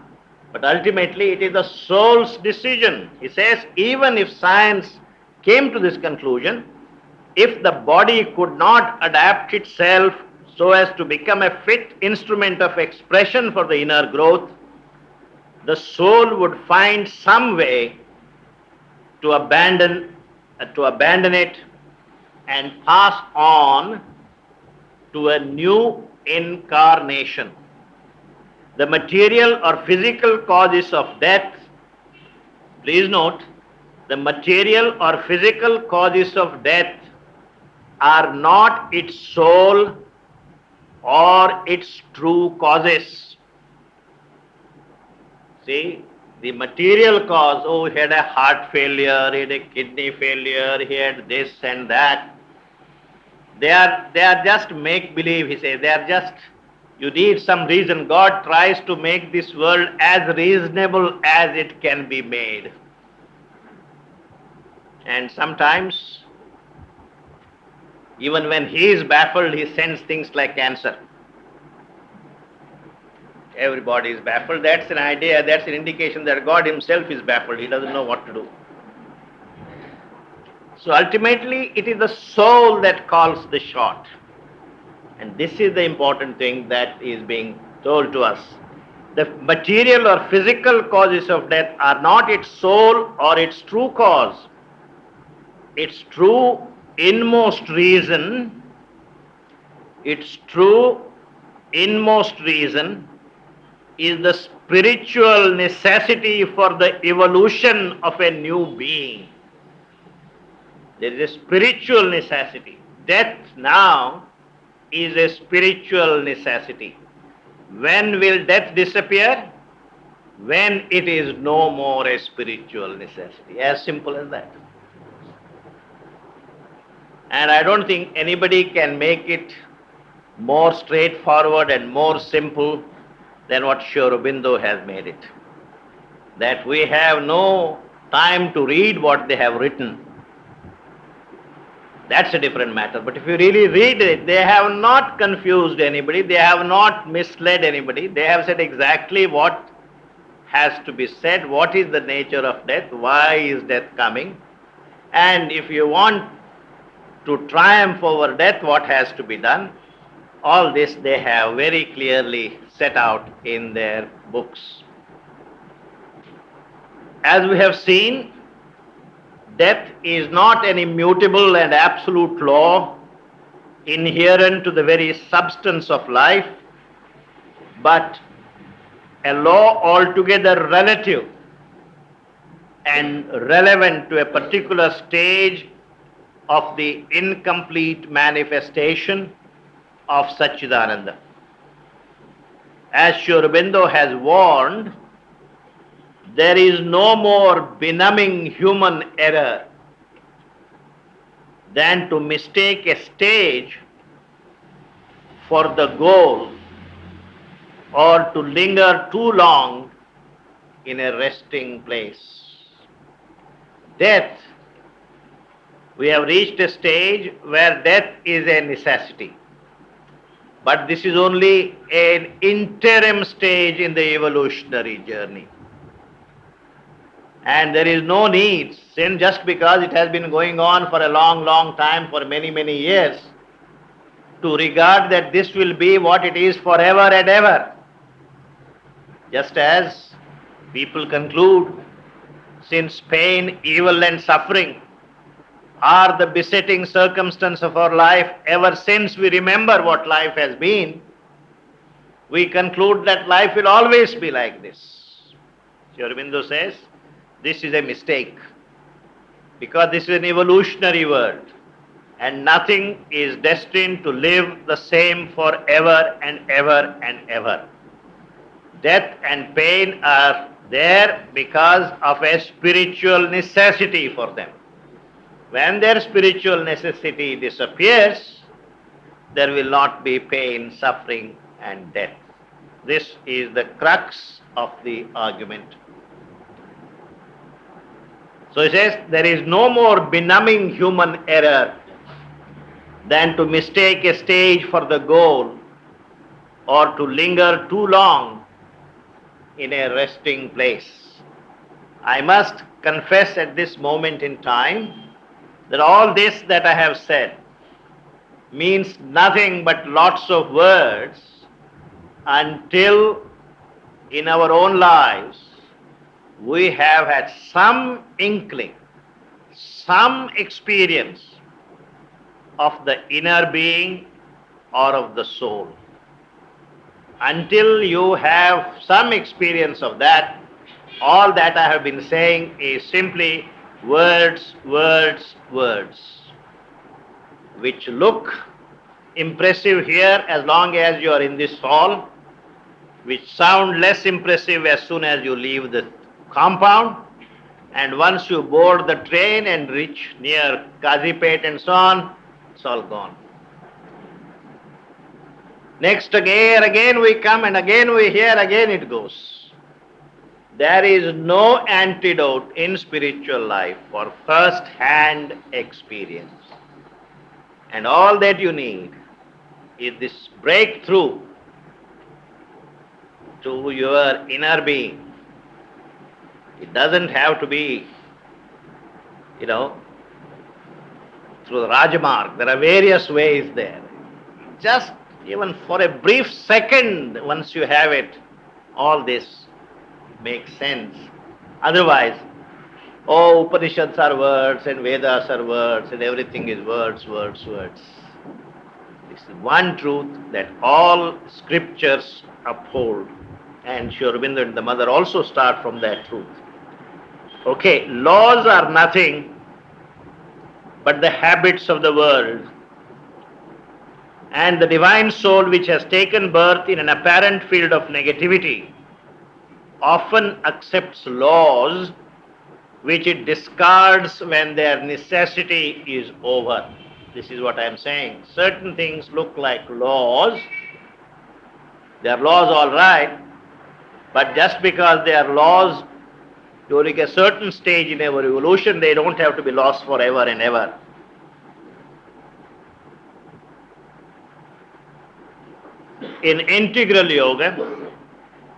but ultimately it is the soul's decision. He says, even if science came to this conclusion, if the body could not adapt itself so as to become a fit instrument of expression for the inner growth, the soul would find some way to abandon it and pass on to a new incarnation. The material or physical causes of death, please note, the material or physical causes of death are not its soul or its true causes. See, the material cause, oh, he had a heart failure, he had a kidney failure, he had this and that. They are just make believe, he says. They are just, you need some reason. God tries to make this world as reasonable as it can be made. And sometimes, even when he is baffled, he sends things like cancer. Everybody is baffled. That's an idea, that's an indication that God himself is baffled. He doesn't know what to do. So ultimately, it is the soul that calls the shot. And this is the important thing that is being told to us. The material or physical causes of death are not its soul or its true cause. Its true inmost reason, its true inmost reason is the spiritual necessity for the evolution of a new being. There is a spiritual necessity. Death now is a spiritual necessity. When will death disappear? When it is no more a spiritual necessity. As simple as that. And I don't think anybody can make it more straightforward and more simple than what Sri Aurobindo has made it. That we have no time to read what they have written. That's a different matter. But if you really read it, they have not confused anybody, they have not misled anybody, they have said exactly what has to be said, what is the nature of death, why is death coming, and if you want to triumph over death, what has to be done. All this they have very clearly set out in their books. As we have seen, death is not an immutable and absolute law inherent to the very substance of life, but a law altogether relative and relevant to a particular stage of the incomplete manifestation of Satchidananda. As Sri Aurobindo has warned, there is no more benumbing human error than to mistake a stage for the goal or to linger too long in a resting place. Death, we have reached a stage where death is a necessity. But this is only an interim stage in the evolutionary journey. And there is no need, since just because it has been going on for a long, long time, for many, many years, to regard that this will be what it is forever and ever. Just as people conclude, since pain, evil and suffering are the besetting circumstance of our life ever since we remember what life has been, we conclude that life will always be like this. Sri Aurobindo says, this is a mistake, because this is an evolutionary world and nothing is destined to live the same forever and ever and ever. Death and pain are there because of a spiritual necessity for them. When their spiritual necessity disappears, there will not be pain, suffering and death. This is the crux of the argument. So he says, there is no more benumbing human error than to mistake a stage for the goal or to linger too long in a resting place. I must confess at this moment in time that all this that I have said means nothing but lots of words until in our own lives we have had some inkling, some experience of the inner being or of the soul. Until you have some experience of that, all that I have been saying is simply words, words, words, which look impressive here as long as you are in this hall, which sound less impressive as soon as you leave the compound, and once you board the train and reach near Kazipet and so on, it's all gone. Next again we come and again we hear, again it goes. There is no antidote in spiritual life for first-hand experience. And all that you need is this breakthrough to your inner being. It doesn't have to be, through the Rajmarg. There are various ways there. Just even for a brief second, once you have it, all this makes sense. Otherwise, Upanishads are words and Vedas are words and everything is words, words, words. This is one truth that all scriptures uphold. And Sri Aurobindo and the mother also start from that truth. Okay, laws are nothing but the habits of the world. And the divine soul, which has taken birth in an apparent field of negativity, often accepts laws which it discards when their necessity is over. This is what I am saying. Certain things look like laws. They are laws, all right, but just because they are laws during a certain stage in our evolution, they don't have to be laws forever and ever. In integral yoga,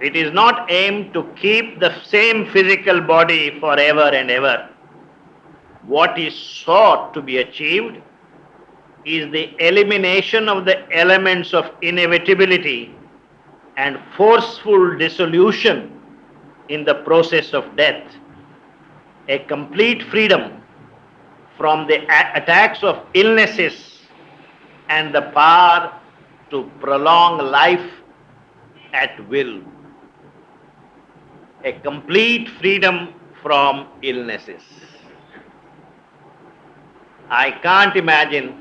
it is not aimed to keep the same physical body forever and ever. What is sought to be achieved is the elimination of the elements of inevitability and forceful dissolution in the process of death, a complete freedom from the attacks of illnesses and the power to prolong life at will. A complete freedom from illnesses. I can't imagine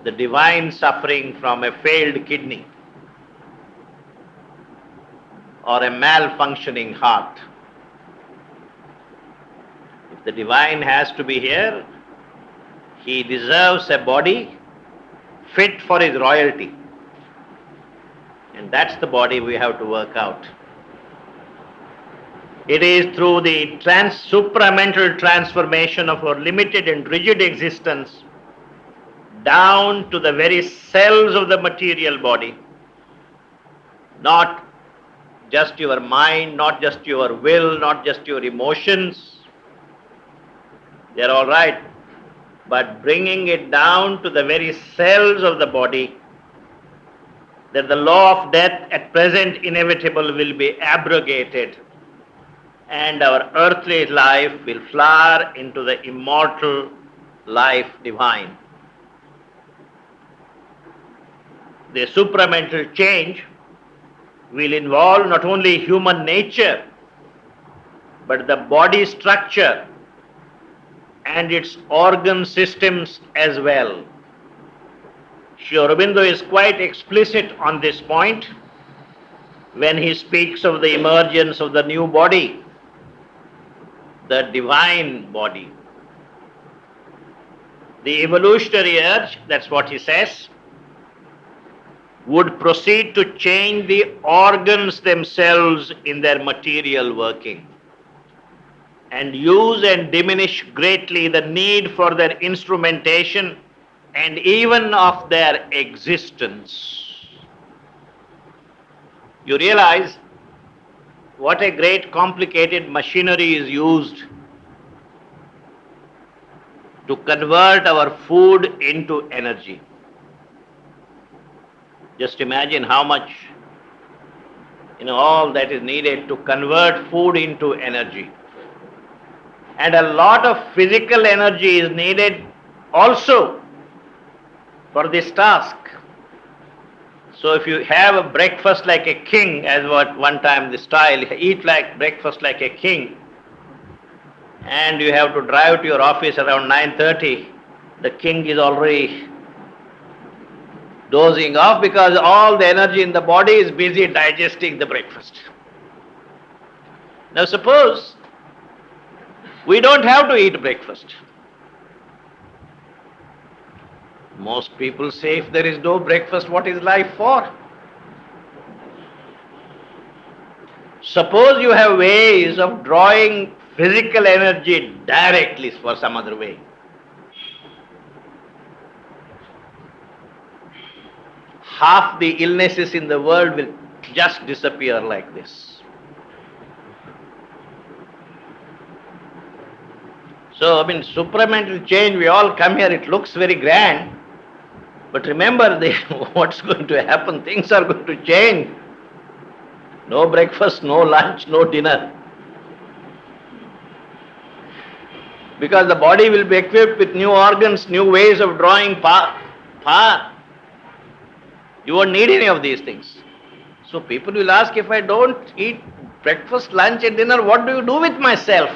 the divine suffering from a failed kidney or a malfunctioning heart. If the divine has to be here, he deserves a body fit for his royalty. And that's the body we have to work out. It is through the supramental transformation of our limited and rigid existence down to the very cells of the material body, not just your mind, not just your will, not just your emotions. They're all right, but bringing it down to the very cells of the body, that the law of death at present inevitable will be abrogated and our earthly life will flower into the immortal life divine. The supramental change will involve not only human nature, but the body structure and its organ systems as well. Sri Aurobindo is quite explicit on this point when he speaks of the emergence of the new body, the divine body. The evolutionary urge, that's what he says, would proceed to change the organs themselves in their material working and use and diminish greatly the need for their instrumentation and even of their existence. You realize what a great complicated machinery is used to convert our food into energy. Just imagine how much, all that is needed to convert food into energy. And a lot of physical energy is needed also for this task. So if you have a breakfast like a king, as what one time the style, eat like breakfast like a king, and you have to drive to your office around 9:30, the king is already dozing off because all the energy in the body is busy digesting the breakfast. Now suppose we don't have to eat breakfast. Most people say if there is no breakfast, what is life for? Suppose you have ways of drawing physical energy directly for some other way. Half the illnesses in the world will just disappear like this. So, supramental change, we all come here, it looks very grand, but remember what's going to happen, things are going to change. No breakfast, no lunch, no dinner. Because the body will be equipped with new organs, new ways of drawing power. You won't need any of these things. So people will ask, if I don't eat breakfast, lunch and dinner, what do you do with myself?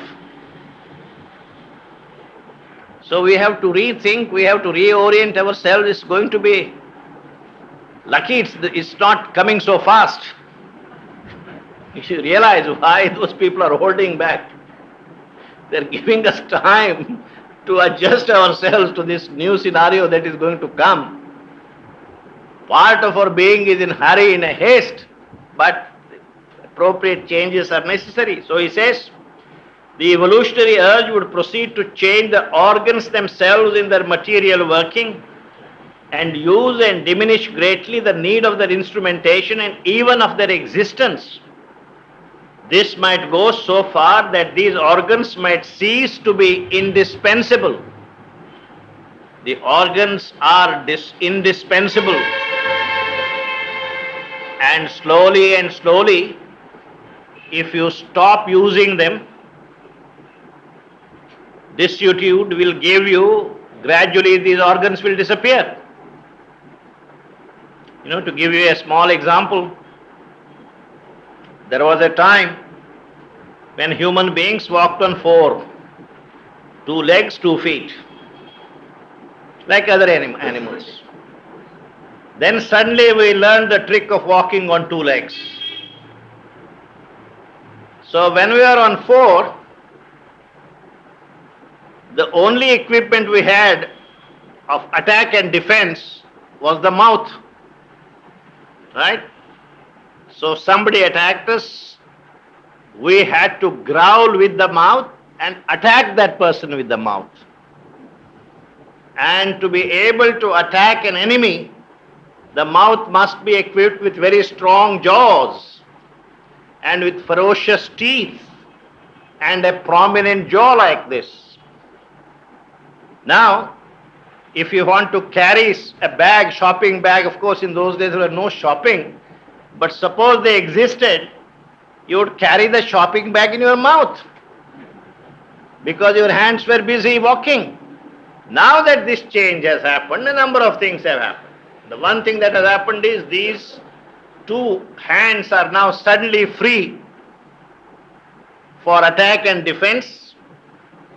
So we have to rethink, we have to reorient ourselves. It's going to be lucky it's not coming so fast. You should realize why those people are holding back. They're giving us time to adjust ourselves to this new scenario that is going to come. Part of our being is in hurry, in a haste, but appropriate changes are necessary. So he says, the evolutionary urge would proceed to change the organs themselves in their material working and use and diminish greatly the need of their instrumentation and even of their existence. This might go so far that these organs might cease to be indispensable. The organs are indispensable. And slowly, if you stop using them, desuetude will give you, gradually these organs will disappear. To give you a small example, there was a time when human beings walked on four, 2 legs, 2 feet, like other animals. Then suddenly we learned the trick of walking on 2 legs. So when we are on 4, the only equipment we had of attack and defense was the mouth. Right? So somebody attacked us, we had to growl with the mouth and attack that person with the mouth. And to be able to attack an enemy, the mouth must be equipped with very strong jaws and with ferocious teeth and a prominent jaw like this. Now, if you want to carry a bag, shopping bag, of course in those days there was no shopping, but suppose they existed, you would carry the shopping bag in your mouth because your hands were busy walking. Now that this change has happened, a number of things have happened. The one thing that has happened is these 2 hands are now suddenly free for attack and defense,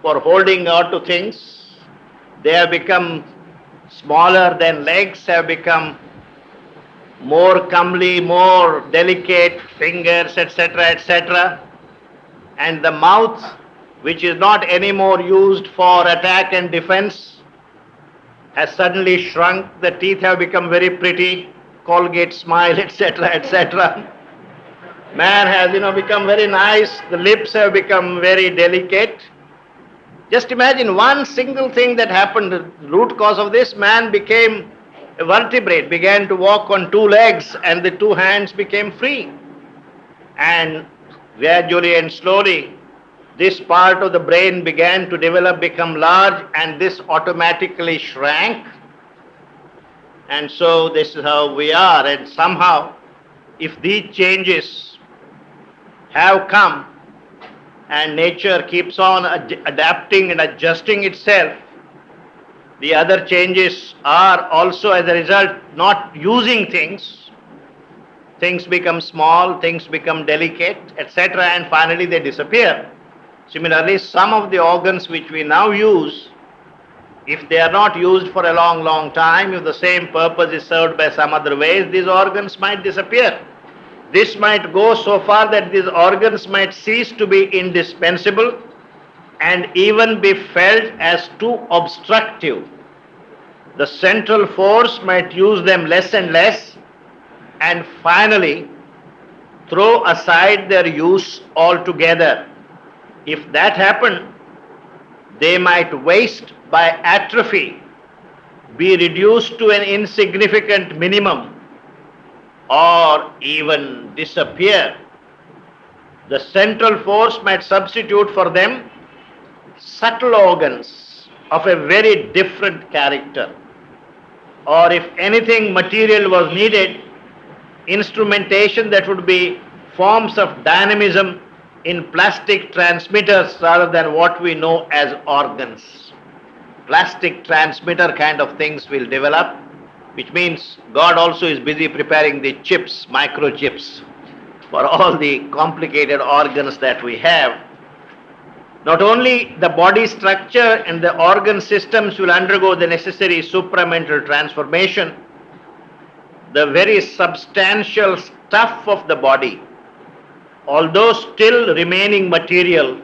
for holding on to things. They have become smaller than legs, have become more comely, more delicate fingers, etc., etc. And the mouth, which is not anymore used for attack and defense, has suddenly shrunk. The teeth have become very pretty, Colgate smile, etc., etc. Man has, become very nice. The lips have become very delicate. Just imagine one single thing that happened, the root cause of this, man became a vertebrate, began to walk on 2 legs and the 2 hands became free. And gradually and slowly, this part of the brain began to develop, become large, and this automatically shrank. And so this is how we are. And somehow, if these changes have come, and nature keeps on adapting and adjusting itself, The other changes are also as a result not using things. Things become small, things become delicate, etc., and finally they disappear. Similarly, some of the organs which we now use, if they are not used for a long, long time, if the same purpose is served by some other ways, these organs might disappear. This might go so far that these organs might cease to be indispensable and even be felt as too obstructive. The central force might use them less and less and finally throw aside their use altogether. If that happened, they might waste by atrophy, be reduced to an insignificant minimum, or even disappear. The central force might substitute for them subtle organs of a very different character. Or if anything material was needed, instrumentation that would be forms of dynamism in plastic transmitters rather than what we know as organs. Plastic transmitter kind of things will develop, which means God also is busy preparing the chips, microchips, for all the complicated organs that we have. Not only the body structure and the organ systems will undergo the necessary supramental transformation, the very substantial stuff of the body, although still remaining material,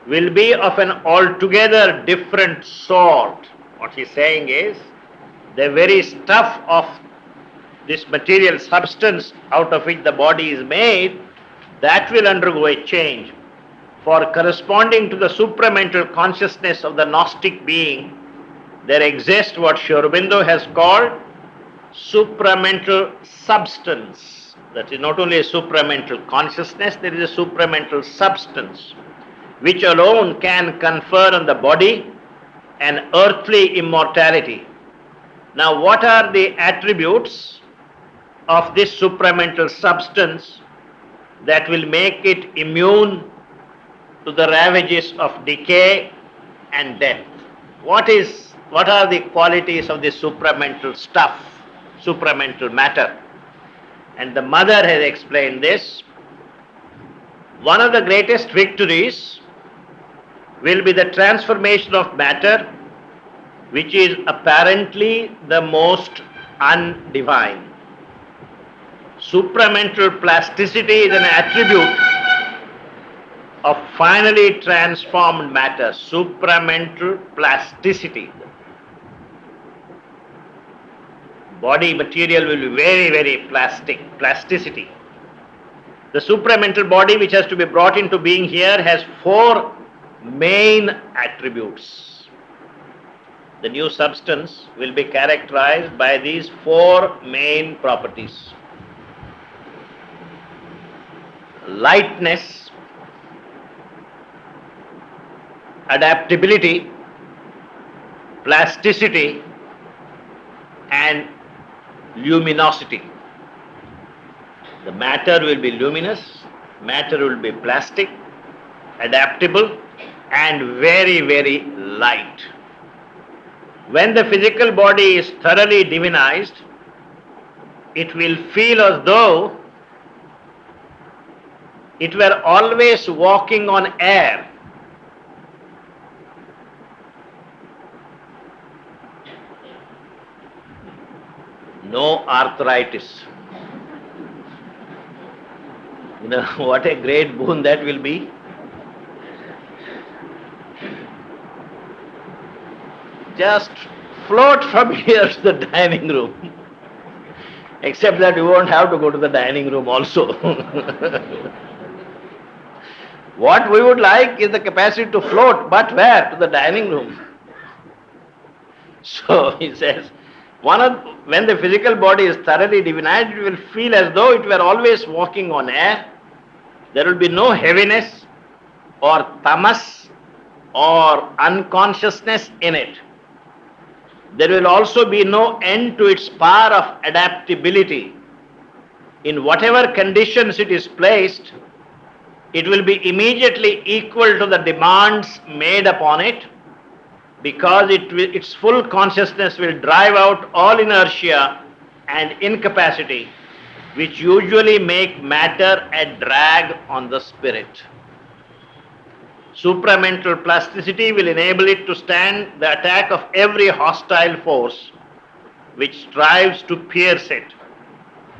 will be of an altogether different sort. What he's saying is, the very stuff of this material substance out of which the body is made, that will undergo a change. For corresponding to the supramental consciousness of the Gnostic being, there exists what Sri Aurobindo has called supramental substance. That is not only a supramental consciousness, there is a supramental substance, which alone can confer on the body an earthly immortality. Now, what are the attributes of this supramental substance that will make it immune to the ravages of decay and death? What are the qualities of this supramental stuff, supramental matter? And the mother has explained this. One of the greatest victories will be the transformation of matter, which is apparently the most undivine. Supramental plasticity is an attribute of finally transformed matter. Supramental plasticity. Body material will be very, very plasticity. The supramental body, which has to be brought into being here, has four main attributes. The new substance will be characterized by these four main properties: lightness, adaptability, plasticity, and luminosity. The matter will be luminous, matter will be plastic, adaptable, and very, very light. When the physical body is thoroughly divinized, it will feel as though it were always walking on air. No arthritis. You know what a great boon that will be. Just float from here to the dining room. Except that you won't have to go to the dining room also. What we would like is the capacity to float, but where? To the dining room. So he says, when the physical body is thoroughly divinized, it will feel as though it were always walking on air. There will be no heaviness or tamas or unconsciousness in it. There will also be no end to its power of adaptability. In whatever conditions it is placed, it will be immediately equal to the demands made upon it, because its full consciousness will drive out all inertia and incapacity, which usually make matter a drag on the spirit. Supramental plasticity will enable it to stand the attack of every hostile force which strives to pierce it.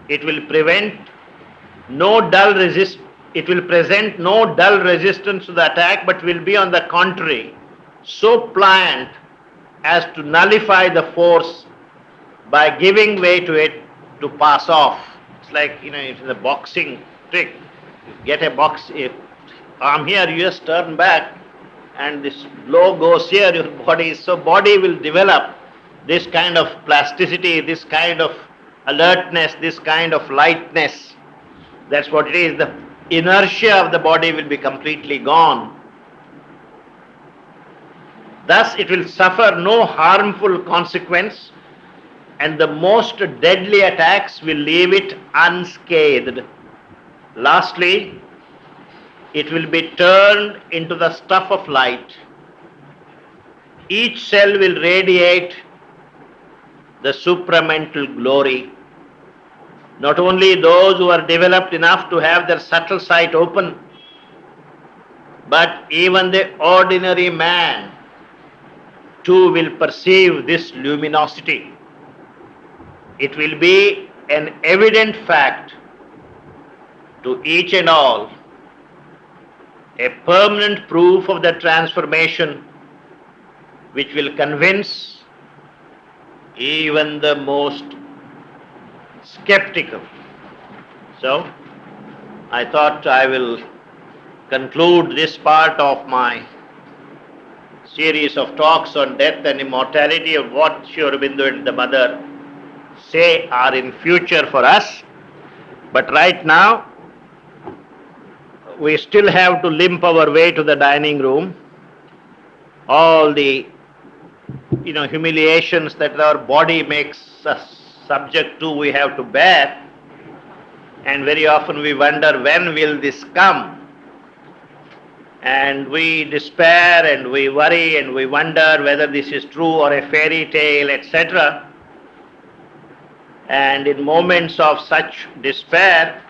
It will prevent no dull resist. It will present no dull resistance to the attack, but will be on the contrary so pliant as to nullify the force by giving way to it to pass off. It's like, it's the boxing trick. You get a box, if arm here, you just turn back and this blow goes here, your body will develop this kind of plasticity, this kind of alertness, this kind of lightness. That's what it is. The inertia of the body will be completely gone. Thus it will suffer no harmful consequence, and the most deadly attacks will leave it unscathed. Lastly, it will be turned into the stuff of light. Each cell will radiate the supramental glory. Not only those who are developed enough to have their subtle sight open, but even the ordinary man too will perceive this luminosity. It will be an evident fact to each and all, a permanent proof of the transformation which will convince even the most skeptical. So, I thought I will conclude this part of my series of talks on death and immortality of what Sri Aurobindo and the mother say are in future for us. But right now, we still have to limp our way to the dining room. All the humiliations that our body makes us subject to, we have to bear. And very often we wonder, when will this come? And we despair and we worry and we wonder whether this is true or a fairy tale, etc. And in moments of such despair,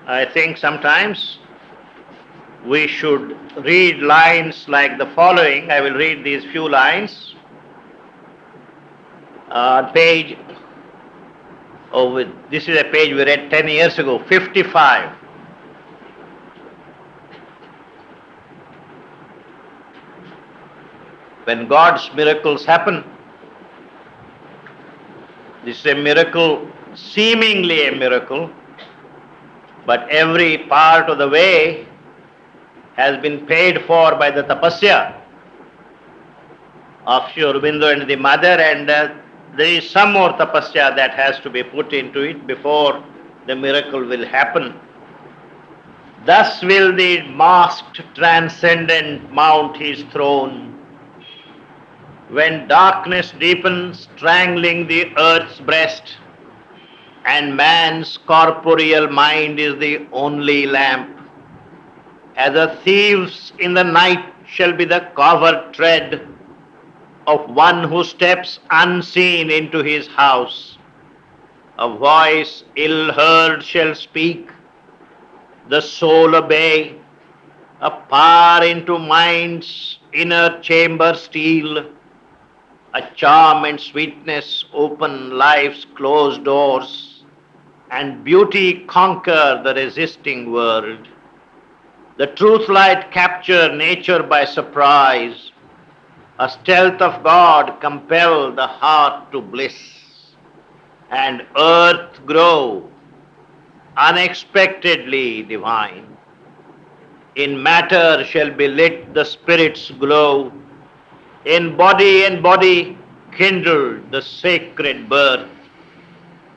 I think sometimes we should read lines like the following. I will read these few lines. This is a page we read 10 years ago, 55. When God's miracles happen, this is a miracle, seemingly a miracle, but every part of the way has been paid for by the tapasya of Sri Aurobindo and the mother, and there is some more tapasya that has to be put into it before the miracle will happen. Thus will the masked transcendent mount his throne. When darkness deepens, strangling the earth's breast, and man's corporeal mind is the only lamp, as a thief's in the night shall be the covert tread of one who steps unseen into his house. A voice ill heard shall speak, the soul obey, a power into mind's inner chamber steal, a charm and sweetness open life's closed doors, and beauty conquer the resisting world. The truth light capture nature by surprise, a stealth of God compel the heart to bliss, and earth grow unexpectedly divine. In matter shall be lit the spirit's glow, in body and body kindled the sacred birth.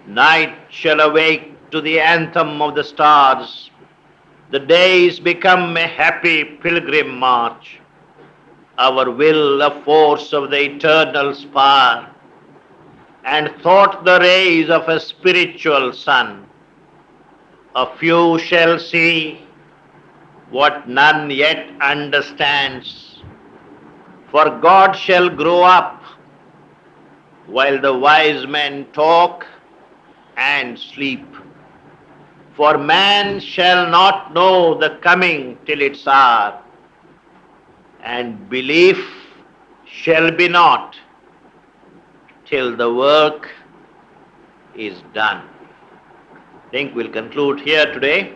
Night shall awake to the anthem of the stars, the days become a happy pilgrim march, our will a force of the eternal spark, and thought the rays of a spiritual sun. A few shall see what none yet understands, For God shall grow up while the wise men talk and sleep. For man shall not know the coming till its hour, and belief shall be not till the work is done. I think we'll conclude here today.